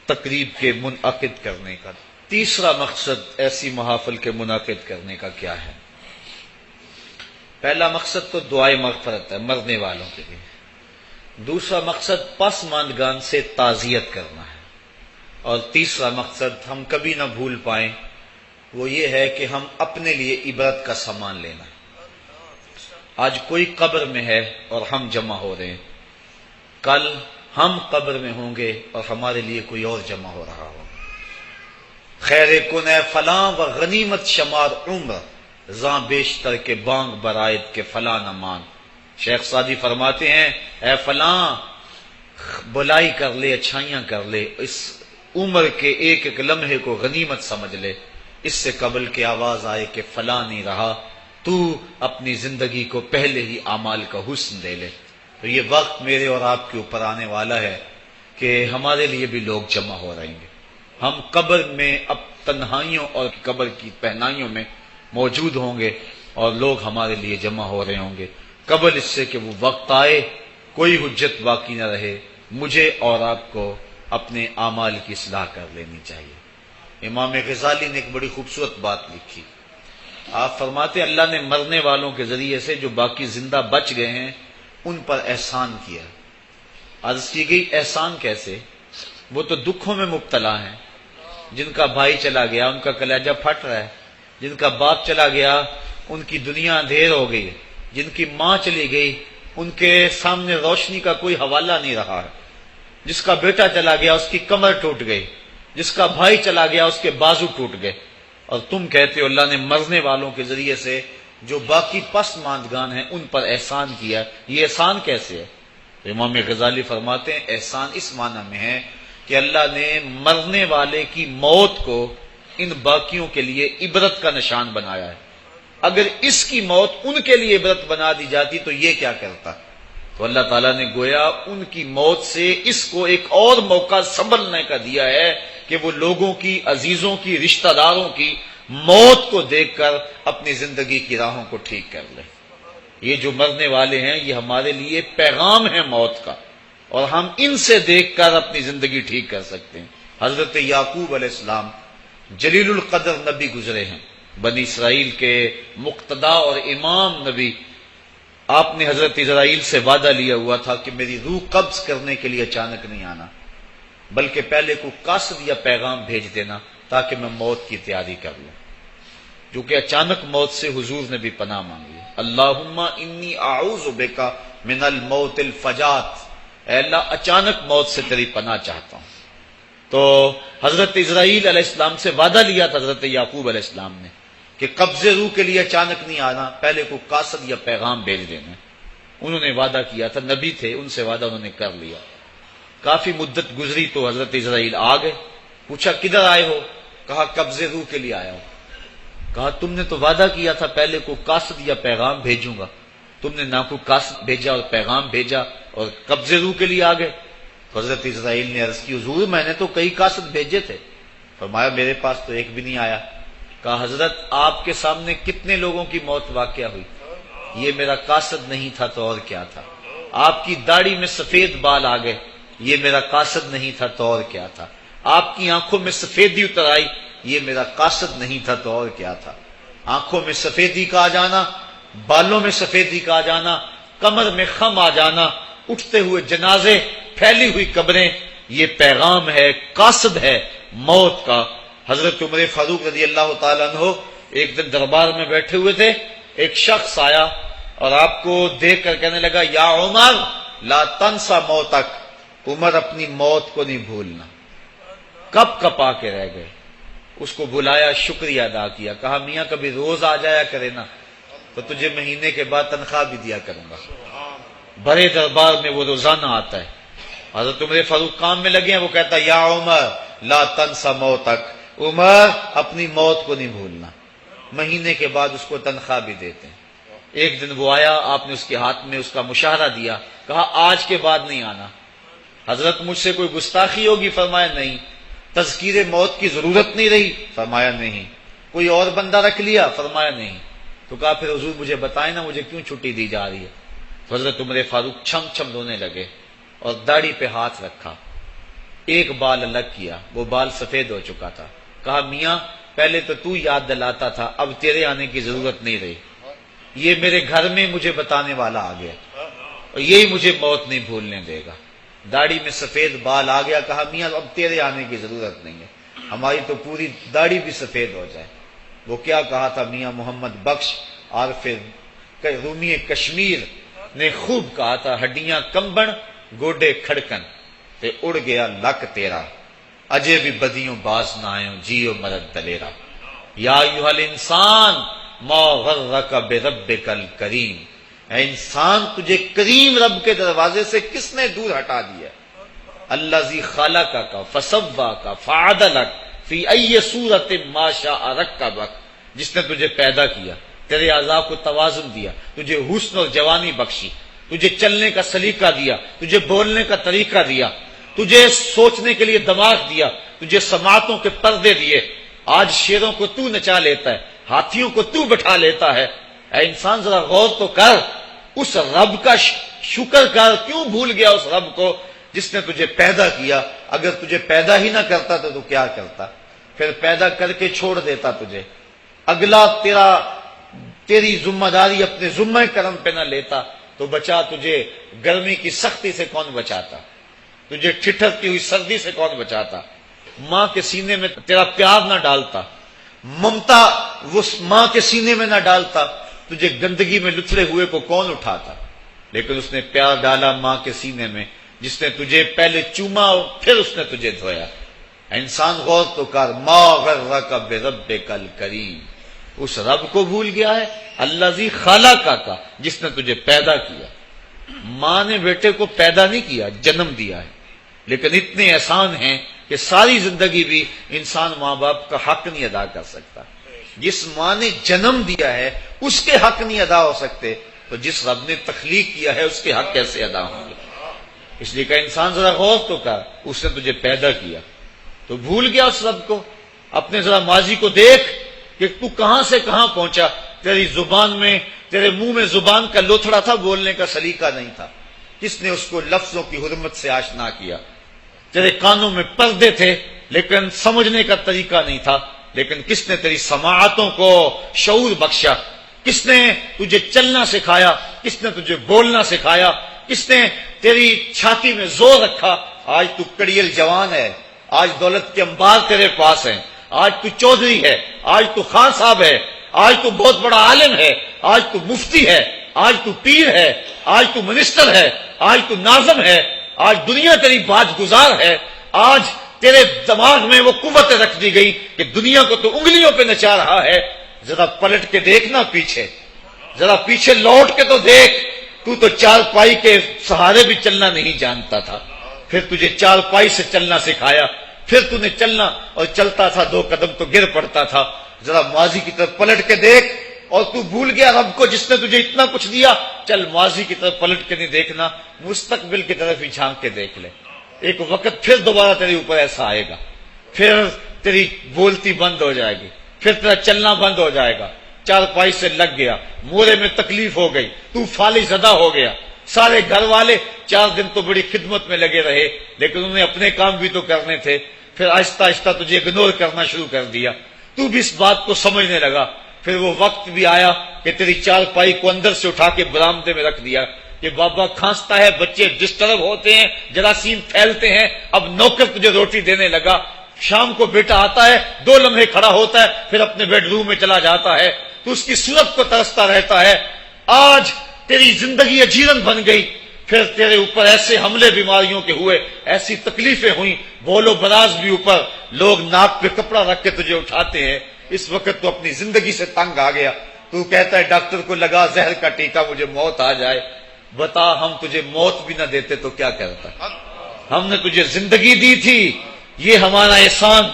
تقریب کے منعقد کرنے کا. تیسرا مقصد ایسی محافل کے منعقد کرنے کا کیا ہے؟ پہلا مقصد تو دعائے مغفرت ہے مرنے والوں کے لیے. دوسرا مقصد پسماندگان سے تعزیت کرنا ہے. اور تیسرا مقصد ہم کبھی نہ بھول پائیں وہ یہ ہے کہ ہم اپنے لیے عبرت کا سامان لینا. آج کوئی قبر میں ہے اور ہم جمع ہو رہے ہیں، کل ہم قبر میں ہوں گے اور ہمارے لیے کوئی اور جمع ہو رہا ہوگا. خیر کن اے فلاں و غنیمت شمار عمر، زاں بیشتر کے بانگ برائد کے فلاں نہ مان۔ شیخ سعدی فرماتے ہیں اے فلاں بلائی کر لے، اچھائیاں کر لے، اس عمر کے ایک ایک لمحے کو غنیمت سمجھ لے، اس سے قبل کہ آواز آئے کہ فلاں نہیں رہا، تو اپنی زندگی کو پہلے ہی اعمال کا حسن دے لے۔ تو یہ وقت میرے اور آپ کے اوپر آنے والا ہے کہ ہمارے لیے بھی لوگ جمع ہو رہیں گے۔ ہم قبر میں اب تنہائیوں اور قبر کی پہنائیوں میں موجود ہوں گے اور لوگ ہمارے لیے جمع ہو رہے ہوں گے، قبل اس سے کہ وہ وقت آئے کوئی حجت باقی نہ رہے۔ مجھے اور آپ کو اپنے اعمال کی اصلاح کر لینی چاہیے۔ امام غزالی نے ایک بڑی خوبصورت بات لکھی، آپ فرماتے اللہ نے مرنے والوں کے ذریعے سے جو باقی زندہ بچ گئے ہیں ان پر احسان کیا۔ عرض کی گئی احسان کیسے؟ وہ تو دکھوں میں مبتلا ہیں، جن کا بھائی چلا گیا ان کا کلیجہ پھٹ رہا ہے، جن کا باپ چلا گیا ان کی دنیا اندھیر ہو گئی ہے، جن کی ماں چلی گئی ان کے سامنے روشنی کا کوئی حوالہ نہیں رہا ہے، جس کا بیٹا چلا گیا اس کی کمر ٹوٹ گئی، جس کا بھائی چلا گیا اس کے بازو ٹوٹ گئے، اور تم کہتے ہو اللہ نے مرنے والوں کے ذریعے سے جو باقی پس ماندگان ہیں ان پر احسان کیا۔ یہ احسان کیسے ہے؟ تو امام غزالی فرماتے ہیں احسان اس معنی میں ہے کہ اللہ نے مرنے والے کی موت کو ان باقیوں کے لیے عبرت کا نشان بنایا ہے۔ اگر اس کی موت ان کے لیے عبرت بنا دی جاتی تو یہ کیا کرتا؟ تو اللہ تعالیٰ نے گویا ان کی موت سے اس کو ایک اور موقع سنبھلنے کا دیا ہے کہ وہ لوگوں کی، عزیزوں کی، رشتہ داروں کی موت کو دیکھ کر اپنی زندگی کی راہوں کو ٹھیک کر لیں۔ یہ جو مرنے والے ہیں یہ ہمارے لیے پیغام ہے موت کا، اور ہم ان سے دیکھ کر اپنی زندگی ٹھیک کر سکتے ہیں۔ حضرت یعقوب علیہ السلام جلیل القدر نبی گزرے ہیں، بنی اسرائیل کے مقتدا اور امام نبی۔ آپ نے حضرت اسرائیل سے وعدہ لیا ہوا تھا کہ میری روح قبض کرنے کے لیے اچانک نہیں آنا، بلکہ پہلے کو قاصد یا پیغام بھیج دینا تاکہ میں موت کی تیاری کر لوں۔ جو کہ اچانک موت سے حضور نے بھی پناہ مانگی، اللہم انی اعوذ بک من الموت الفجات، اے اللہ اچانک موت سے تیری پناہ چاہتا ہوں۔ تو حضرت اسرائیل علیہ السلام سے وعدہ لیا تھا حضرت یعقوب علیہ السلام نے کہ قبض روح کے لیے اچانک نہیں آنا، پہلے کو قاصد یا پیغام بھیج دینا۔ انہوں نے وعدہ کیا تھا، نبی تھے، ان سے وعدہ انہوں نے کر لیا۔ کافی مدت گزری تو حضرت اسرائیل آ گئے، پوچھا کدھر آئے ہو؟ کہا قبض روح کے لیے آیا ہوں۔ کہا تم نے تو وعدہ کیا تھا پہلے کو قاصد یا پیغام بھیجوں گا، تم نے نہ کو قاصد بھیجا اور پیغام بھیجا اور قبض روح کے لیے آ گئے۔ حضرت اسرائیل نے عرض کی حضور میں نے تو کئی قاصد بھیجے تھے، فرمایا میرے پاس تو ایک بھی نہیں آیا۔ کہا حضرت آپ کے سامنے کتنے لوگوں کی موت واقع ہوئی، یہ میرا قاصد نہیں تھا تو اور کیا تھا۔ آپ کی داڑھی میں سفید بال آ گئے، یہ میرا قاصد نہیں تھا تو اور کیا تھا۔ آپ کی آنکھوں میں سفیدی اتر آئی، یہ میرا قاصد نہیں تھا تو اور کیا تھا۔ آنکھوں میں سفیدی کا آ جانا، بالوں میں سفیدی کا آ جانا، کمر میں خم آ جانا، اٹھتے ہوئے جنازے، پھیلی ہوئی قبریں، یہ پیغام ہے، قاصد ہے موت کا۔ حضرت عمر فاروق رضی اللہ تعالیٰ عنہ ایک دن دربار میں بیٹھے ہوئے تھے، ایک شخص آیا اور آپ کو دیکھ کر کہنے لگا یا عمر لا تنسا موتک، عمر اپنی موت کو نہیں بھولنا۔ کب کپا کے رہ گئے، اس کو بلایا، شکریہ ادا کیا، کہا میاں کبھی روز آ جایا کرے نا تو تجھے مہینے کے بعد تنخواہ بھی دیا کروں گا۔ بڑے دربار میں وہ روزانہ آتا ہے۔ حضرت عمر فاروق کام میں لگے ہیں، وہ کہتا یا عمر لا تنسا موتک، عمر اپنی موت کو نہیں بھولنا۔ مہینے کے بعد اس کو تنخواہ بھی دیتے ہیں۔ ایک دن وہ آیا، آپ نے اس کے ہاتھ میں اس کا مشاہرہ دیا، کہا آج کے بعد نہیں آنا۔ حضرت مجھ سے کوئی گستاخی ہوگی؟ فرمایا نہیں۔ تذکیر موت کی ضرورت نہیں رہی؟ فرمایا نہیں۔ کوئی اور بندہ رکھ لیا؟ فرمایا نہیں۔ تو کہا پھر حضور مجھے بتائیں نا مجھے کیوں چھٹی دی جا رہی ہے؟ حضرت عمر فاروق چھم چھم رونے لگے اور داڑھی پہ ہاتھ رکھا، ایک بال الگ کیا، وہ بال سفید ہو چکا تھا۔ کہا میاں پہلے تو یاد دلاتا تھا، اب تیرے آنے کی ضرورت نہیں رہی، یہ میرے گھر میں مجھے بتانے والا آ گیا اور یہی مجھے موت نہیں بھولنے دے گا۔ داڑھی میں سفید بال آ گیا، کہا میاں اب تیرے آنے کی ضرورت نہیں ہے، ہماری تو پوری داڑھی بھی سفید ہو جائے۔ وہ کیا کہا تھا میاں محمد بخش عارف رومی کشمیر نے خوب کہا تھا، ہڈیاں کمبن گوڈے کھڑکن تے اڑ گیا لک تیرا، اجے بھی بدیوں باز نہ آئیں جیو مرد دلیرا، یا ایھا الانسان ما غرک بربک الکریم، اے انسان تجھے کریم رب کے دروازے سے کس نے دور ہٹا دیا؟ الذی خلقک فسواک فعدلک فی ای صورت ما شاء رکبک، جس نے تجھے پیدا کیا، تیرے اعضاء کو توازن دیا، تجھے حسن اور جوانی بخشی، تجھے چلنے کا سلیقہ دیا، تجھے بولنے کا طریقہ دیا، تجھے سوچنے کے لیے دماغ دیا، تجھے سماعتوں کے پردے دیے۔ آج شیروں کو تو نچا لیتا ہے، ہاتھیوں کو تو بٹھا لیتا ہے۔ اے انسان ذرا غور تو کر، اس رب کا شکر کر، کیوں بھول گیا اس رب کو جس نے تجھے پیدا کیا؟ اگر تجھے پیدا ہی نہ کرتا تو کیا کرتا؟ پھر پیدا کر کے چھوڑ دیتا تجھے، اگلا تیری ذمہ داری اپنے ذمہ کرم پہ نہ لیتا تو بچا تجھے گرمی کی سختی سے کون بچاتا؟ تجھے ٹھٹھرتی ہوئی سردی سے کون بچاتا؟ ماں کے سینے میں تیرا پیار نہ ڈالتا، ممتا وہ ماں کے سینے میں نہ ڈالتا، تجھے گندگی میں لتھڑے ہوئے کو کون اٹھاتا؟ لیکن اس نے پیار ڈالا ماں کے سینے میں، جس نے تجھے پہلے چوما اور پھر اس نے تجھے دھویا۔ انسان غور تو کر، ما غرک بربک الکریم، اس رب کو بھول گیا ہے الذی خلقک، جس نے تجھے پیدا کیا۔ ماں نے بیٹے کو پیدا نہیں کیا، جنم دیا ہے، لیکن اتنے احسان ہیں کہ ساری زندگی بھی انسان ماں باپ کا حق نہیں ادا کر سکتا۔ جس ماں نے جنم دیا ہے اس کے حق نہیں ادا ہو سکتے، تو جس رب نے تخلیق کیا ہے اس کے حق کیسے ادا ہوں گے؟ اس لیے کہ انسان ذرا غور تو کر، اس نے تجھے پیدا کیا تو بھول گیا اس رب کو۔ اپنے ذرا ماضی کو دیکھ کہ تو کہاں سے کہاں پہنچا۔ تیری زبان میں، تیرے منہ میں زبان کا لوتھڑا تھا، بولنے کا سلیقہ نہیں تھا، کس نے اس کو لفظوں کی حرمت سے آشنا کیا؟ تیرے کانوں میں پردے تھے لیکن سمجھنے کا طریقہ نہیں تھا، لیکن کس نے تیری سماعتوں کو شعور بخشا؟ کس نے تجھے چلنا سکھایا؟ کس نے تجھے بولنا سکھایا؟ کس نے تیری چھاتی میں زور رکھا؟ آج تو کڑیل جوان ہے، آج دولت کے انبار تیرے پاس ہیں، آج تو چودھری ہے، آج تو خان صاحب ہے، آج تو بہت بڑا عالم ہے، آج تو مفتی ہے، آج تو پیر ہے، آج تو منسٹر ہے، آج تو ناظم ہے، آج دنیا تیری بات گزار ہے، آج تیرے دماغ میں وہ قوت رکھ دی گئی کہ دنیا کو تو انگلیوں پہ نچا رہا ہے۔ ذرا پلٹ کے دیکھنا پیچھے، ذرا پیچھے لوٹ کے تو دیکھ، تو چار پائی کے سہارے بھی چلنا نہیں جانتا تھا، پھر تجھے چار پائی سے چلنا سکھایا، پھر تو نے چلنا اور چلتا تھا، دو قدم تو گر پڑتا تھا۔ ذرا ماضی کی طرف پلٹ کے دیکھ، اور تو بھول گیا رب کو جس نے تجھے اتنا کچھ دیا۔ چل ماضی کی طرف پلٹ کے نہیں دیکھنا، مستقبل کی طرف ہی جھانک کے دیکھ لے۔ ایک وقت پھر دوبارہ تیرے اوپر ایسا آئے گا، پھر تیری بولتی بند ہو جائے گی، پھر تیرا چلنا بند ہو جائے گا، چار پائی سے لگ گیا، مورے میں تکلیف ہو گئی، تو فالج زدہ ہو گیا۔ سارے گھر والے 4 دن تو بڑی خدمت میں لگے رہے، لیکن انہیں اپنے کام بھی تو کرنے تھے، پھر آہستہ آہستہ تجھے اگنور کرنا شروع کر دیا، تو بھی اس بات کو سمجھنے لگا۔ پھر وہ وقت بھی آیا کہ تیری چار پائی کو اندر سے اٹھا کے برآمدے میں رکھ دیا کہ بابا کھانستا ہے، بچے ڈسٹرب ہوتے ہیں، جراثیم پھیلتے ہیں، اب نوکر تجھے روٹی دینے لگا۔ شام کو بیٹا آتا ہے، 2 لمحے کھڑا ہوتا ہے، پھر اپنے بیڈ روم میں چلا جاتا ہے، تو اس کی صورت کو ترستا رہتا ہے۔ آج تیری زندگی اجیرن بن گئی، پھر تیرے اوپر ایسے حملے بیماریوں کے ہوئے، ایسی تکلیفیں ہوئیں، بول و براز بھی اوپر، لوگ ناک پہ کپڑا رکھ کے تجھے اٹھاتے ہیں۔ اس وقت تو اپنی زندگی سے تنگ آ گیا، تو کہتا ہے ڈاکٹر کو لگا زہر کا ٹیکہ، مجھے موت آ جائے۔ بتا ہم تجھے موت بھی نہ دیتے تو کیا کرتا؟ ہم نے تجھے زندگی دی تھی، یہ ہمارا احسان،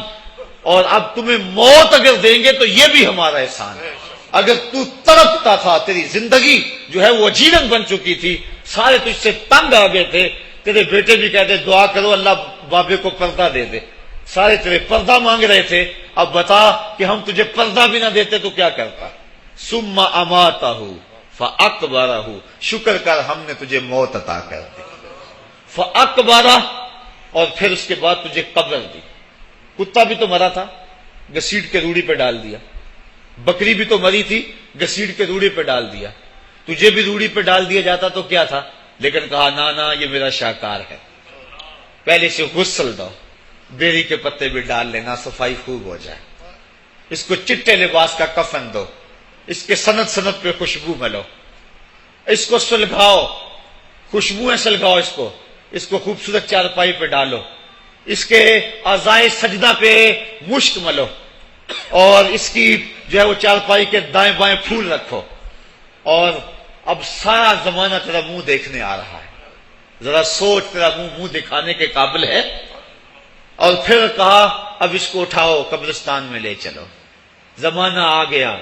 اور اب تمہیں موت اگر دیں گے تو یہ بھی ہمارا احسان ہے۔ اگر تو تڑپتا تھا، تیری زندگی جو ہے وہ اجیرن بن چکی تھی، سارے تجھ سے تنگ آ گئے تھے، تیرے بیٹے بھی کہتے دعا کرو اللہ بابے کو پردہ دے دے، سارے تیرے پردہ مانگ رہے تھے، اب بتا کہ ہم تجھے پردہ بھی نہ دیتے تو کیا کرتا؟ ثم اماتہ فاقبرہ، شکر کر ہم نے تجھے موت عطا کر دی، فاقبرہ، اور پھر اس کے بعد تجھے قبر دی۔ کتا بھی تو مرا تھا، گھسیٹ کے روڑی پہ ڈال دیا، بکری بھی تو مری تھی، گھسیٹ کے روڑی پہ ڈال دیا، تجھے بھی روڑی پہ ڈال دیا جاتا تو کیا تھا؟ لیکن کہا نا یہ میرا شاہکار ہے، پہلے سے غسل دو، بیری کے پتے بھی ڈال لینا، صفائی خوب ہو جائے، اس کو چٹے لباس کا کفن دو، اس کے سند سند پہ خوشبو ملو، اس کو سلگاؤ، خوشبوئیں سلگاؤ، اس کو خوبصورت چارپائی پہ ڈالو، اس کے اعضائے سجدہ پہ مشک ملو اور اس کی جو ہے وہ چارپائی کے دائیں بائیں پھول رکھو، اور اب سارا زمانہ تیرا منہ دیکھنے آ رہا ہے، ذرا سوچ تیرا منہ دکھانے کے قابل ہے؟ اور پھر کہا اب اس کو اٹھاؤ قبرستان میں لے چلو، زمانہ آ گیا،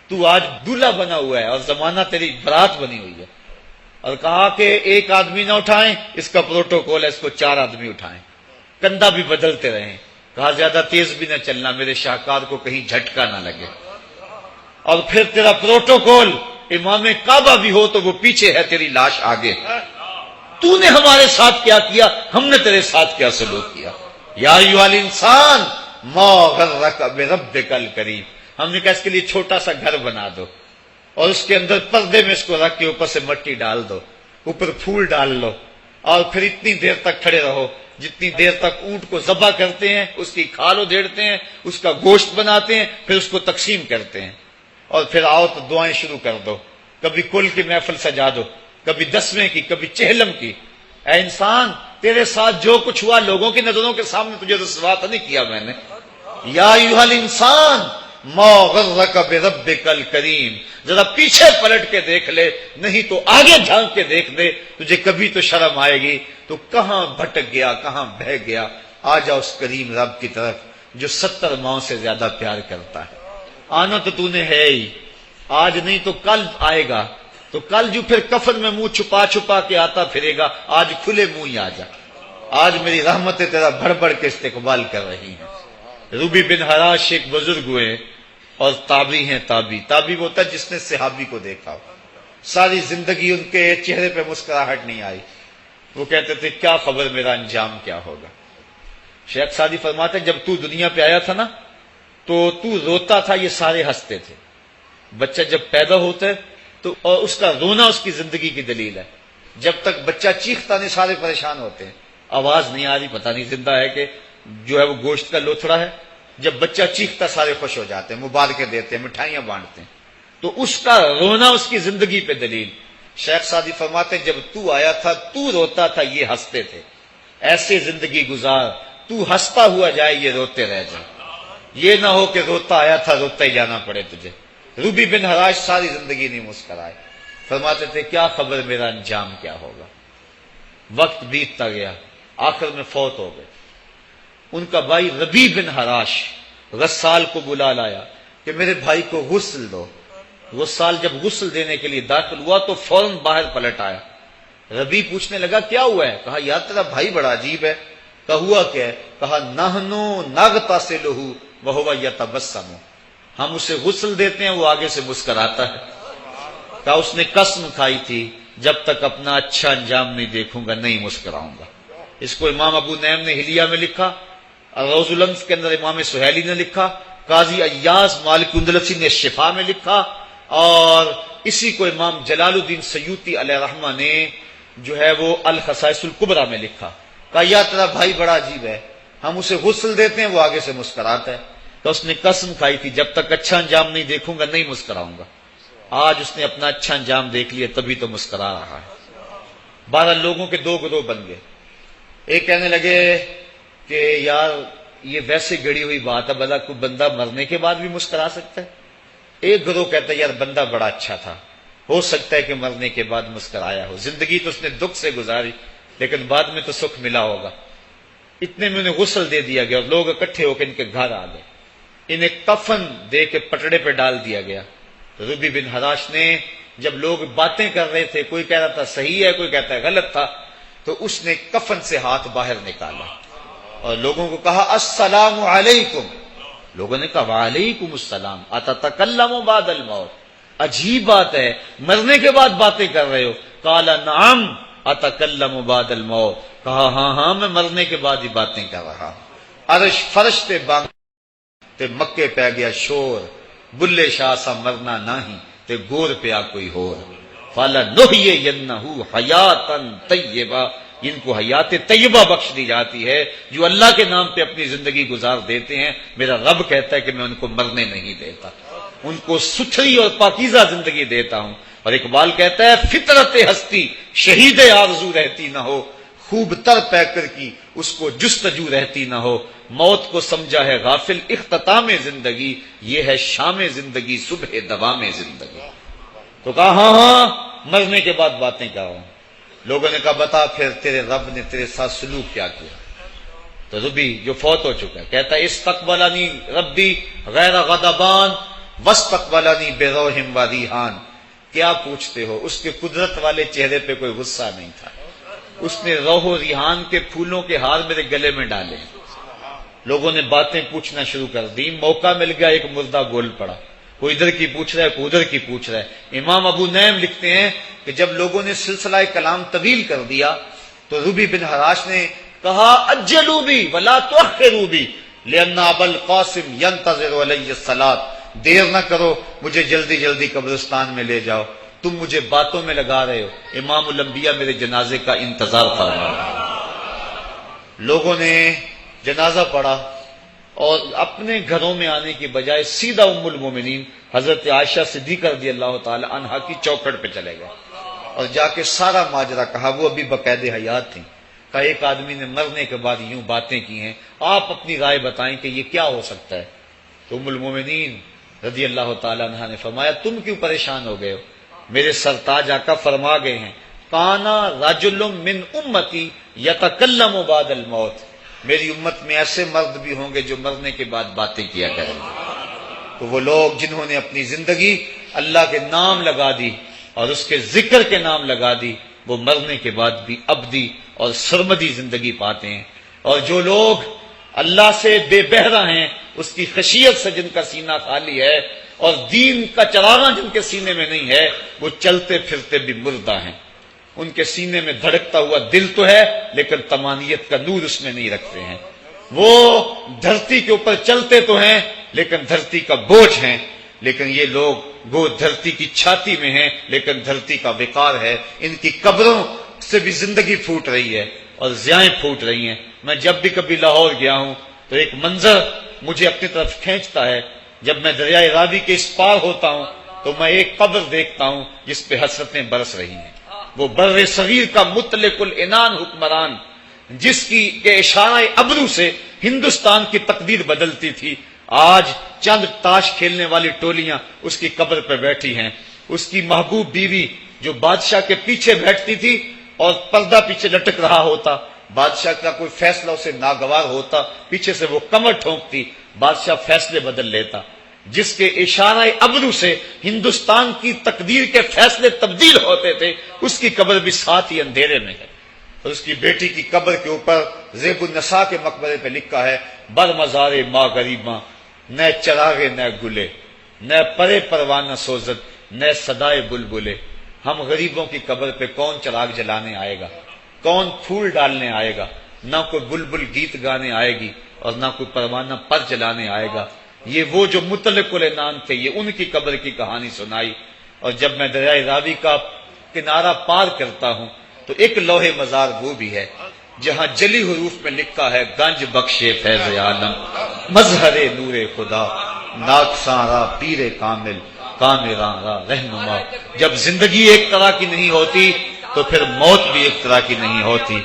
تو آج دولہا بنا ہوا ہے اور زمانہ تیری برات بنی ہوئی ہے۔ اور کہا کہ ایک آدمی نہ اٹھائیں، اس کا پروٹوکول ہے، اس کو 4 آدمی اٹھائیں، کندھا بھی بدلتے رہیں، کہا زیادہ تیز بھی نہ چلنا، میرے شاہکار کو کہیں جھٹکا نہ لگے۔ اور پھر تیرا پروٹوکول امام کعبہ بھی ہو تو وہ پیچھے ہے، تیری لاش آگے۔ تو نے ہمارے ساتھ کیا کیا، ہم نے تیرے ساتھ کیا سلوک کیا۔ یا ایھا الانسان ما غرک بربک الکریم، ہم نے کہا اس کے لیے چھوٹا سا گھر بنا دو اور اس کے اندر پردے میں اس کو رکھ کے اوپر سے مٹی ڈال دو، اوپر پھول ڈال لو، اور پھر اتنی دیر تک کھڑے رہو جتنی دیر تک اونٹ کو ذبح کرتے ہیں، اس کی کھال ادھیڑتے ہیں، اس کا گوشت بناتے ہیں، پھر اس کو تقسیم کرتے ہیں، اور پھر آؤ تو دعائیں شروع کر دو، کبھی کل کی محفل سجا دو، کبھی 10ویں کی، کبھی چہلم کی۔ اے انسان، تیرے ساتھ جو کچھ ہوا لوگوں کی نظروں کے سامنے تجھے رسوا تو نہیں کیا میں نے۔ یا ایھا الانسان ما غرک بربک الکریم، ذرا پیچھے پلٹ کے دیکھ لے، نہیں تو آگے جھانک کے دیکھ لے، تجھے کبھی تو شرم آئے گی، تو کہاں بھٹک گیا، کہاں بہہ گیا۔ آ جا اس کریم رب کی طرف جو 70 ماؤں سے زیادہ پیار کرتا ہے۔ آنا تو نے ہے ہی، آج نہیں تو کل آئے گا، تو کل جو پھر کفن میں منہ چھپا چھپا کے آتا پھرے گا، آج کھلے منہ ہی آ جا۔ آج میری رحمتیں تیرا بڑھ بڑھ کے استقبال کر رہی ہیں۔ روبی بن حراش ایک بزرگ ہوئے اور تابعی ہیں، تابعی وہ ہوتا ہے جس نے صحابی کو دیکھا ہو، ساری زندگی ان کے چہرے پہ مسکراہٹ نہیں آئی، وہ کہتے تھے کیا خبر میرا انجام کیا ہوگا۔ شیخ سعدی فرماتے جب تو دنیا پہ آیا تھا نا تو روتا تھا، یہ سارے ہنستے تھے۔ بچہ جب پیدا ہوتا ہے تو اور اس کا رونا اس کی زندگی کی دلیل ہے، جب تک بچہ چیختا نہیں سارے پریشان ہوتے ہیں، آواز نہیں آ رہی، پتہ نہیں زندہ ہے کہ جو ہے وہ گوشت کا لوتھڑا ہے۔ جب بچہ چیختا سارے خوش ہو جاتے ہیں، مبارکیں دیتے ہیں، مٹھائیاں بانٹتے ہیں، تو اس کا رونا اس کی زندگی پہ دلیل۔ شیخ سعدی فرماتے جب تو آیا تھا تو روتا تھا، یہ ہنستے تھے، ایسے زندگی گزار تو ہنستا ہوا جائے، یہ روتے رہ جائے، یہ نہ ہو کہ روتا آیا تھا روتا ہی جانا پڑے تجھے۔ روبی بن حراش ساری زندگی نہیں مسکرائے، فرماتے تھے کیا خبر میرا انجام کیا ہوگا۔ وقت بیتتا گیا، آخر میں فوت ہو گئے۔ ان کا بھائی ربیع بن حراش غسال کو بلا لایا کہ میرے بھائی کو غسل دو۔ غسال جب غسل دینے کے لیے داخل ہوا تو فوراً باہر پلٹ آیا۔ ربیع پوچھنے لگا کیا ہوا ہے؟ کہا یار تیرا بھائی بڑا عجیب ہے۔ کہا ہوا کیا ہے؟ کہا نحنو نغتسلہ وہو یتبسم، ہم اسے غسل دیتے ہیں وہ آگے سے مسکراتا ہے۔ کہا اس نے قسم کھائی تھی جب تک اپنا اچھا انجام نہیں دیکھوں گا نہیں مسکراؤں گا۔ اس کو امام ابو نعیم نے حلیہ میں لکھا، روز الانف کے اندر امام سہیلی نے لکھا، قاضی ایاز مالک اندلسی نے شفا میں لکھا، اور اسی کو امام جلال الدین سیوطی علیہ رحمہ نے جو ہے وہ الخصائص الکبریٰ میں لکھا۔ کہا یا تیرا بھائی بڑا عجیب ہے، ہم اسے غسل دیتے ہیں وہ آگے سے مسکراتا ہے۔ تو اس نے قسم کھائی تھی جب تک اچھا انجام نہیں دیکھوں گا نہیں مسکراؤں گا۔ آج اس نے اپنا اچھا انجام دیکھ لیا تبھی تو مسکرا رہا ہے۔ 12 لوگوں کے 2 گروہ بن گئے۔ ایک کہنے لگے کہ یار یہ ویسے گڑی ہوئی بات ہے، بھلا کوئی بندہ مرنے کے بعد بھی مسکرا سکتا ہے۔ ایک گروہ کہتا ہے یار بندہ بڑا اچھا تھا، ہو سکتا ہے کہ مرنے کے بعد مسکرایا ہو، زندگی تو اس نے دکھ سے گزاری لیکن بعد میں تو سکھ ملا ہوگا۔ اتنے میں انہیں غسل دے دیا گیا اور لوگ اکٹھے ہو کے ان کے گھر آ گئے، انہیں کفن دے کے پٹڑے پہ ڈال دیا گیا۔ روبی بن حراش نے جب لوگ باتیں کر رہے تھے، کوئی کہہ رہا تھا صحیح ہے، کوئی کہتا ہے غلط تھا، تو اس نے کفن سے ہاتھ باہر نکالا اور لوگوں کو کہا السلام علیکم۔ لوگوں نے کہا وعلیکم السلام، اتتکلم بعد الموت، عجیب بات ہے مرنے کے بعد باتیں کر رہے ہو۔ قال نعم اتکلم بعد الموت، کہا ہاں ہاں میں مرنے کے بعد ہی باتیں کر رہا ہوں۔ عرش فرش تے بانگ تے مکے پہ گیا شور، بلے شاہ سا مرنا نہیں تے گور پیا کوئی ہور۔ فَلَنُحْيِيَنَّهُ حَيَاتًا طَيِّبَةً، ان کو حیات طیبہ بخش دی جاتی ہے جو اللہ کے نام پہ اپنی زندگی گزار دیتے ہیں۔ میرا رب کہتا ہے کہ میں ان کو مرنے نہیں دیتا، ان کو ستھری اور پاکیزہ زندگی دیتا ہوں۔ اور اقبال کہتا ہے فطرت ہستی شہید آرزو رہتی نہ ہو، خوب تر پے کر کی اس کو جستجو رہتی نہ ہو، موت کو سمجھا ہے غافل اختتام زندگی، یہ ہے شام زندگی صبح دوام زندگی۔ تو کہا ہاں ہاں مرنے کے بعد باتیں کر رہا ہوں۔ لوگوں نے کہا بتا پھر تیرے رب نے تیرے ساتھ سلوک کیا کیا؟ تو ربی جو فوت ہو چکا ہے کہتا ہے استقبلنی ربی غیر غضبان واستقبلنی بروح و ریحان۔ کیا پوچھتے ہو، اس کے قدرت والے چہرے پہ کوئی غصہ نہیں تھا، اس نے روح و ریحان کے پھولوں کے ہار میرے گلے میں ڈالے۔ لوگوں نے باتیں پوچھنا شروع کر دی، موقع مل گیا ایک مردہ بول پڑا، کوئی ادھر کی پوچھ رہا ہے کوئی ادھر کی پوچھ رہا ہے۔ امام ابو نعیم لکھتے ہیں کہ جب لوگوں نے سلسلہ کلام طویل کر دیا تو ربی بن حراش نے کہا اجلوا بی ولا تؤخروا بی لان ابا القاسم ينتظر علی الصلاۃ، دیر نہ کرو مجھے جلدی جلدی قبرستان میں لے جاؤ، تم مجھے باتوں میں لگا رہے ہو، امام الانبیاء میرے جنازے کا انتظار فرما رہے ہیں۔ لوگوں نے جنازہ پڑھا اور اپنے گھروں میں آنے کی بجائے سیدھا ام المومنین حضرت عائشہ صدیقہ رضی اللہ تعالی عنہا کی چوکھٹ پہ چلے گئے اور جا کے سارا ماجرا کہا۔ وہ ابھی باقاعدہ حیات تھیں۔ کہا ایک آدمی نے مرنے کے بعد یوں باتیں کی ہیں، آپ اپنی رائے بتائیں کہ یہ کیا ہو سکتا ہے؟ تو ام المومنین رضی اللہ تعالی عنہا نے فرمایا تم کیوں پریشان ہو گئے ہو؟ میرے سرتاج آقا فرما گئے ہیں کانا رجل من امتی یتکلم بعد الموت، میری امت میں ایسے مرد بھی ہوں گے جو مرنے کے بعد باتیں کیا کریں گے۔ تو وہ لوگ جنہوں نے اپنی زندگی اللہ کے نام لگا دی اور اس کے ذکر کے نام لگا دی، وہ مرنے کے بعد بھی ابدی اور سرمدی زندگی پاتے ہیں۔ اور جو لوگ اللہ سے بے بہرہ ہیں، اس کی خشیت سے جن کا سینہ خالی ہے اور دین کا چراغاں جن کے سینے میں نہیں ہے، وہ چلتے پھرتے بھی مردہ ہیں۔ ان کے سینے میں دھڑکتا ہوا دل تو ہے لیکن تمانیت کا نور اس میں نہیں رکھتے ہیں۔ وہ دھرتی کے اوپر چلتے تو ہیں لیکن دھرتی کا بوجھ ہیں، لیکن یہ لوگ وہ دھرتی کی چھاتی میں ہیں لیکن دھرتی کا وقار ہے۔ ان کی قبروں سے بھی زندگی پھوٹ رہی ہے اور ضیائیں پھوٹ رہی ہیں۔ میں جب بھی کبھی لاہور گیا ہوں تو ایک منظر مجھے اپنی طرف کھینچتا ہے، جب میں دریائے راوی کے اس پار ہوتا ہوں تو میں ایک قبر دیکھتا ہوں جس پہ حسرتیں برس رہی ہیں۔ وہ بر صغیر کا مطلق العنان حکمران جس کی کے اشارہ ابرو سے ہندوستان کی تقدیر بدلتی تھی، آج چند تاش کھیلنے والی ٹولیاں اس کی قبر پہ بیٹھی ہیں۔ اس کی محبوب بیوی جو بادشاہ کے پیچھے بیٹھتی تھی اور پردہ پیچھے لٹک رہا ہوتا، بادشاہ کا کوئی فیصلہ اسے ناگوار ہوتا، پیچھے سے وہ کمر ٹھونکتی، بادشاہ فیصلے بدل لیتا۔ جس کے اشارہ ابرو سے ہندوستان کی تقدیر کے فیصلے تبدیل ہوتے تھے، اس کی قبر بھی ساتھ ہی اندھیرے میں ہے۔ اور اس کی بیٹی کی قبر کے اوپر زیب النساء کے مقبرے پہ لکھا ہے بر مزار ماں غریباں، نہ چراغے نہ گلے، نہ پرے پروانہ سوزد، نہ صدائے بلبلے۔ ہم غریبوں کی قبر پہ کون چراغ جلانے آئے گا، کون پھول ڈالنے آئے گا؟ نہ کوئی بلبل گیت گانے آئے گی اور نہ کوئی پروانہ پر جلانے آئے گا۔ یہ وہ جو مطلق العنان تھے، یہ ان کی قبر کی کہانی سنائی۔ اور جب میں دریائے راوی کا کنارہ پار کرتا ہوں تو ایک لوح مزار وہ بھی ہے جہاں جلی حروف میں لکھا ہے گنج بخشے فیض عالم، مظہر نور خدا، ناکساں را پیر کامل، کامراں را رہنما۔ جب زندگی ایک طرح کی نہیں ہوتی تو پھر موت بھی ایک طرح کی نہیں ہوتی۔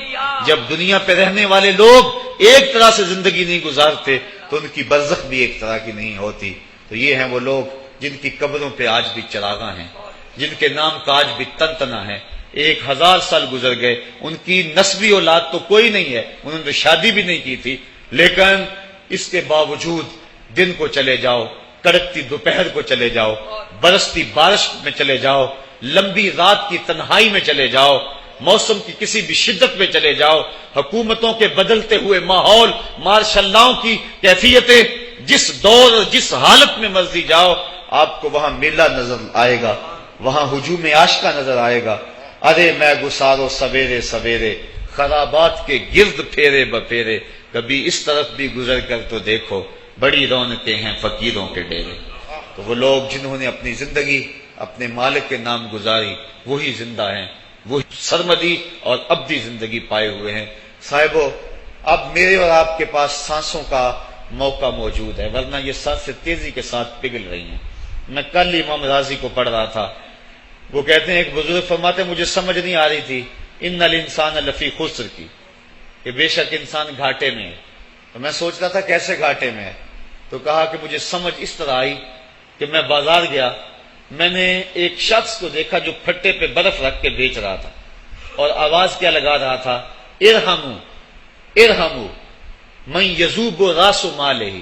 جب دنیا پہ رہنے والے لوگ ایک طرح سے زندگی نہیں گزارتے تو ان کی برزخ بھی ایک طرح کی نہیں ہوتی۔ تو یہ ہیں وہ لوگ جن کی قبروں پہ آج بھی چراغاں ہیں، جن کے نام کا آج بھی تنتنا ہے۔ 1000 سال گزر گئے، ان کی نسبی اولاد تو کوئی نہیں ہے، انہوں نے شادی بھی نہیں کی تھی، لیکن اس کے باوجود دن کو چلے جاؤ، کڑکتی دوپہر کو چلے جاؤ، برستی بارش میں چلے جاؤ، لمبی رات کی تنہائی میں چلے جاؤ، موسم کی کسی بھی شدت میں چلے جاؤ، حکومتوں کے بدلتے ہوئے ماحول، مارشل لاؤ کی کیفیتیں، جس دور اور جس حالت میں مرضی جاؤ، آپ کو وہاں میلہ نظر آئے گا، وہاں ہجوم عاشقہ نظر آئے گا۔ ارے میں گسارو سویرے سویرے، خرابات کے گرد پھیرے بپھیرے، کبھی اس طرف بھی گزر کر تو دیکھو، بڑی رونقیں ہیں فقیروں کے ڈیرے۔ تو وہ لوگ جنہوں نے اپنی زندگی اپنے مالک کے نام گزاری، وہی زندہ ہیں، وہی سرمدی اور ابدی زندگی پائے ہوئے ہیں۔ صاحبو، اب میرے اور آپ کے پاس سانسوں کا موقع موجود ہے، ورنہ یہ سانسیں تیزی کے ساتھ پگھل رہی ہیں۔ میں کل امام راضی کو پڑھ رہا تھا، وہ کہتے ہیں ایک بزرگ فرماتے مجھے سمجھ نہیں آ رہی تھی ان الانسان لفی خسر کی، کہ بے شک انسان گھاٹے میں ہے۔ تو میں سوچ رہا تھا کیسے گھاٹے میں ہے، تو کہا کہ مجھے سمجھ اس طرح آئی کہ میں بازار گیا، میں نے ایک شخص کو دیکھا جو پھٹے پہ برف رکھ کے بیچ رہا تھا، اور آواز کیا لگا رہا تھا، ارحمو ارحمو من یذوب راس مالہ،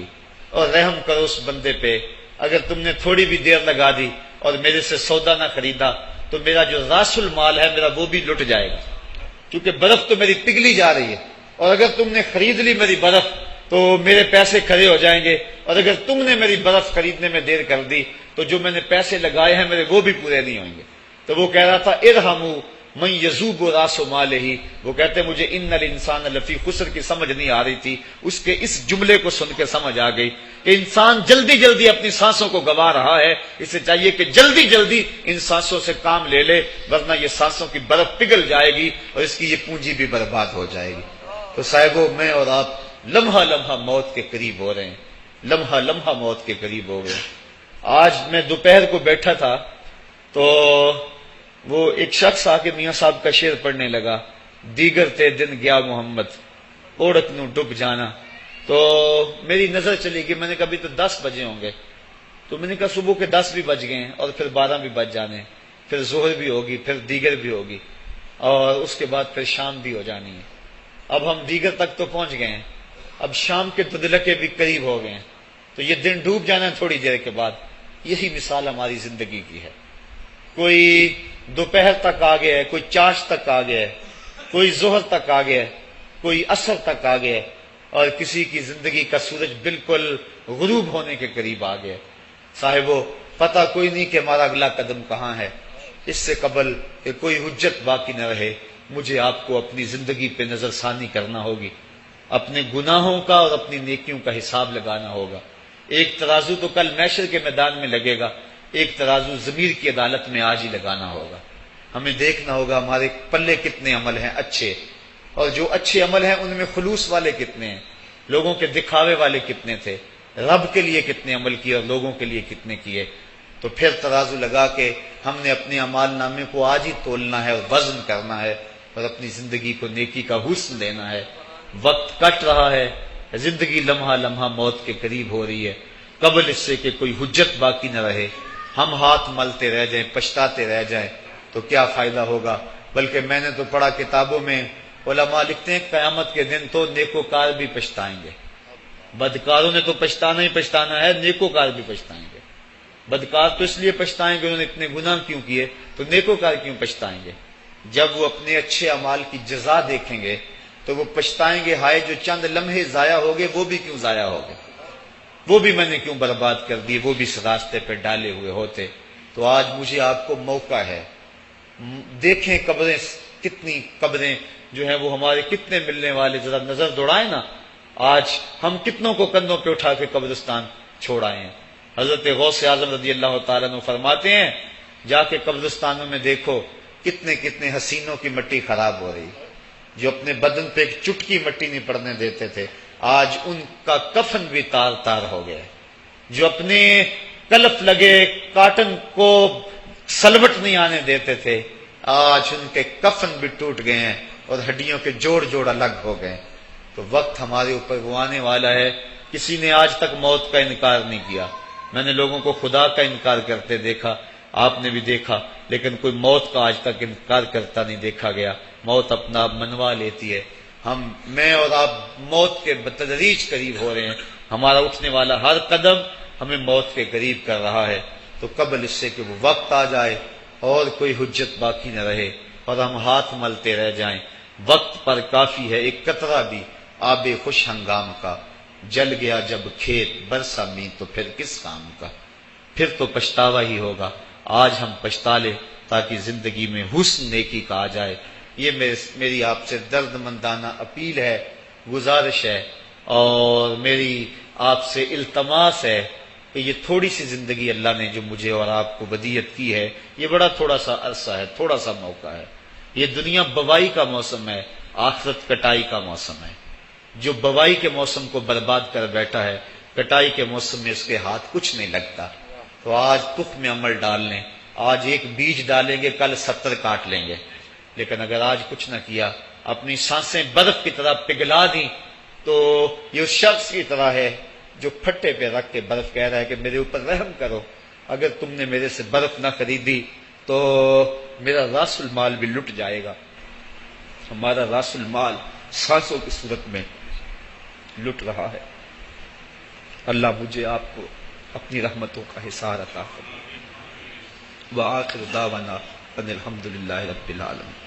اور رحم کرو اس بندے پہ، اگر تم نے تھوڑی بھی دیر لگا دی اور میرے سے سودا نہ خریدا تو میرا جو راس المال ہے میرا وہ بھی لٹ جائے گا، کیونکہ برف تو میری پگھلی جا رہی ہے، اور اگر تم نے خرید لی میری برف تو میرے پیسے کھڑے ہو جائیں گے، اور اگر تم نے میری برف خریدنے میں دیر کر دی تو جو میں نے پیسے لگائے ہیں میرے وہ بھی پورے نہیں ہوں گے۔ تو وہ کہہ رہا تھا ارحمو من یذوب راس مالہ، وہ کہتے مجھے ان الانسان لفی خسر کی سمجھ نہیں آ رہی تھی، اس کے اس جملے کو سن کے سمجھ آ گئی کہ انسان جلدی جلدی اپنی سانسوں کو گوا رہا ہے، اسے چاہیے کہ جلدی جلدی ان سانسوں سے کام لے لے، ورنہ یہ سانسوں کی برف پگھل جائے گی اور اس کی یہ پونجی بھی برباد ہو جائے گی۔ تو صاحبو، میں اور آپ لمحہ لمحہ موت کے قریب ہو رہے ہیں، لمحہ لمحہ موت کے قریب ہو گئے۔ آج میں دوپہر کو بیٹھا تھا تو وہ ایک شخص آ کے میاں صاحب کا شعر پڑھنے لگا، دیگر تے دن گیا محمد اوڑک نو ڈب جانا، تو میری نظر چلی گئی، میں نے کہا ابھی تو 10 بجے ہوں گے، تو میں نے کہا صبح کے 10 بھی بج گئے ہیں اور پھر 12 بھی بج جانے، پھر ظہر بھی ہوگی، پھر دیگر بھی ہوگی، اور اس کے بعد پھر شام بھی ہو جانی ہے۔ اب ہم دیگر تک تو پہنچ گئے ہیں، اب شام کے تدلکے بھی قریب ہو گئے ہیں، تو یہ دن ڈوب جانا ہے تھوڑی دیر کے بعد۔ یہی مثال ہماری زندگی کی ہے، کوئی دوپہر تک آ گیا ہے، کوئی چاش تک آ گیا ہے، کوئی ظہر تک آ گیا ہے، کوئی عصر تک آ گیا ہے، اور کسی کی زندگی کا سورج بالکل غروب ہونے کے قریب آ گیا ہے۔ صاحبو، پتہ کوئی نہیں کہ ہمارا اگلا قدم کہاں ہے، اس سے قبل کہ کوئی حجت باقی نہ رہے مجھے آپ کو اپنی زندگی پہ نظر ثانی کرنا ہوگی، اپنے گناہوں کا اور اپنی نیکیوں کا حساب لگانا ہوگا۔ ایک ترازو تو کل محشر کے میدان میں لگے گا، ایک ترازو ضمیر کی عدالت میں آج ہی لگانا ہوگا۔ ہمیں دیکھنا ہوگا ہمارے پلے کتنے عمل ہیں اچھے، اور جو اچھے عمل ہیں ان میں خلوص والے کتنے ہیں، لوگوں کے دکھاوے والے کتنے تھے، رب کے لیے کتنے عمل کیے اور لوگوں کے لیے کتنے کیے۔ تو پھر ترازو لگا کے ہم نے اپنے اعمال نامے کو آج ہی تولنا ہے اور وزن کرنا ہے، اور اپنی زندگی کو نیکی کا حسن دینا ہے۔ وقت کٹ رہا ہے، زندگی لمحہ لمحہ موت کے قریب ہو رہی ہے، قبل اس سے کہ کوئی حجت باقی نہ رہے ہم ہاتھ ملتے رہ جائیں، پچھتاتے رہ جائیں تو کیا فائدہ ہوگا۔ بلکہ میں نے تو پڑھا کتابوں میں، علماء لکھتے ہیں قیامت کے دن تو نیکوکار بھی پچھتائیں گے، بدکاروں نے تو پچھتانا ہی پچھتانا ہے، نیکوکار بھی پچھتائیں گے۔ بدکار تو اس لیے پچھتائیں گے انہوں نے اتنے گناہ کیوں کیے، تو نیکوکار کیوں پچھتائیں گے؟ جب وہ اپنے اچھے اعمال کی جزا دیکھیں گے تو وہ پچھتائیں گے، ہائے جو چند لمحے ضائع ہو گئے وہ بھی کیوں ضائع ہو گئے، وہ بھی میں نے کیوں برباد کر دیے، وہ بھی اس راستے پہ ڈالے ہوئے ہوتے۔ تو آج مجھے آپ کو موقع ہے، دیکھیں قبریں، کتنی قبریں جو ہیں وہ ہمارے کتنے ملنے والے، ذرا نظر دوڑائیں نا، آج ہم کتنوں کو کندھوں پہ اٹھا کے قبرستان چھوڑ آئے ہیں۔ حضرت غوث اعظم رضی اللہ تعالیٰ عنہ فرماتے ہیں، جا کے قبرستانوں میں دیکھو کتنے کتنے حسینوں کی مٹی خراب ہو رہی، جو اپنے بدن پہ ایک چٹکی مٹی نہیں پڑنے دیتے تھے، آج ان کا کفن بھی تار تار ہو گیا ہے۔ جو اپنے کلف لگے کاٹن کو سلوٹ نہیں آنے دیتے تھے، آج ان کے کفن بھی ٹوٹ گئے ہیں اور ہڈیوں کے جوڑ جوڑ الگ ہو گئے۔ تو وقت ہمارے اوپر وہ آنے والا ہے، کسی نے آج تک موت کا انکار نہیں کیا۔ میں نے لوگوں کو خدا کا انکار کرتے دیکھا، آپ نے بھی دیکھا، لیکن کوئی موت کا آج تک انکار کرتا نہیں دیکھا گیا۔ موت اپنا آپ منوا لیتی ہے۔ میں اور آپ موت کے بتدریج قریب ہو رہے ہیں، ہمارا اٹھنے والا ہر قدم ہمیں موت کے قریب کر رہا ہے۔ تو قبل اس سے کہ وہ وقت آ جائے اور کوئی حجت باقی نہ رہے اور ہم ہاتھ ملتے رہ جائیں، وقت پر کافی ہے ایک قطرہ بھی آب خوش ہنگام کا، جل گیا جب کھیت برسا می تو پھر کس کام کا، پھر تو پچھتاوا ہی ہوگا۔ آج ہم پچھتا لے تاکہ زندگی میں حسن نیکی کا آ جائے۔ یہ میری آپ سے درد مندانہ اپیل ہے، گزارش ہے، اور میری آپ سے التماس ہے کہ یہ تھوڑی سی زندگی اللہ نے جو مجھے اور آپ کو ودیعت کی ہے، یہ بڑا تھوڑا سا عرصہ ہے، تھوڑا سا موقع ہے۔ یہ دنیا بوائی کا موسم ہے، آخرت کٹائی کا موسم ہے۔ جو بوائی کے موسم کو برباد کر بیٹھا ہے، کٹائی کے موسم میں اس کے ہاتھ کچھ نہیں لگتا۔ تو آج تخم میں عمل ڈال لیں، آج ایک بیج ڈالیں گے کل 70 کاٹ لیں گے، لیکن اگر آج کچھ نہ کیا، اپنی سانسیں برف کی طرح پگھلا دیں، تو یہ اس شخص کی طرح ہے جو پھٹے پہ رکھ کے برف کہہ رہا ہے کہ میرے اوپر رحم کرو، اگر تم نے میرے سے برف نہ خریدی تو میرا راس المال بھی لٹ جائے گا۔ ہمارا راس المال سانسوں کی صورت میں لٹ رہا ہے۔ اللہ مجھے آپ کو اپنی رحمتوں کا حصار عطا فرمائے۔ وآخر دعوانا ان الحمد للہ رب العالمین۔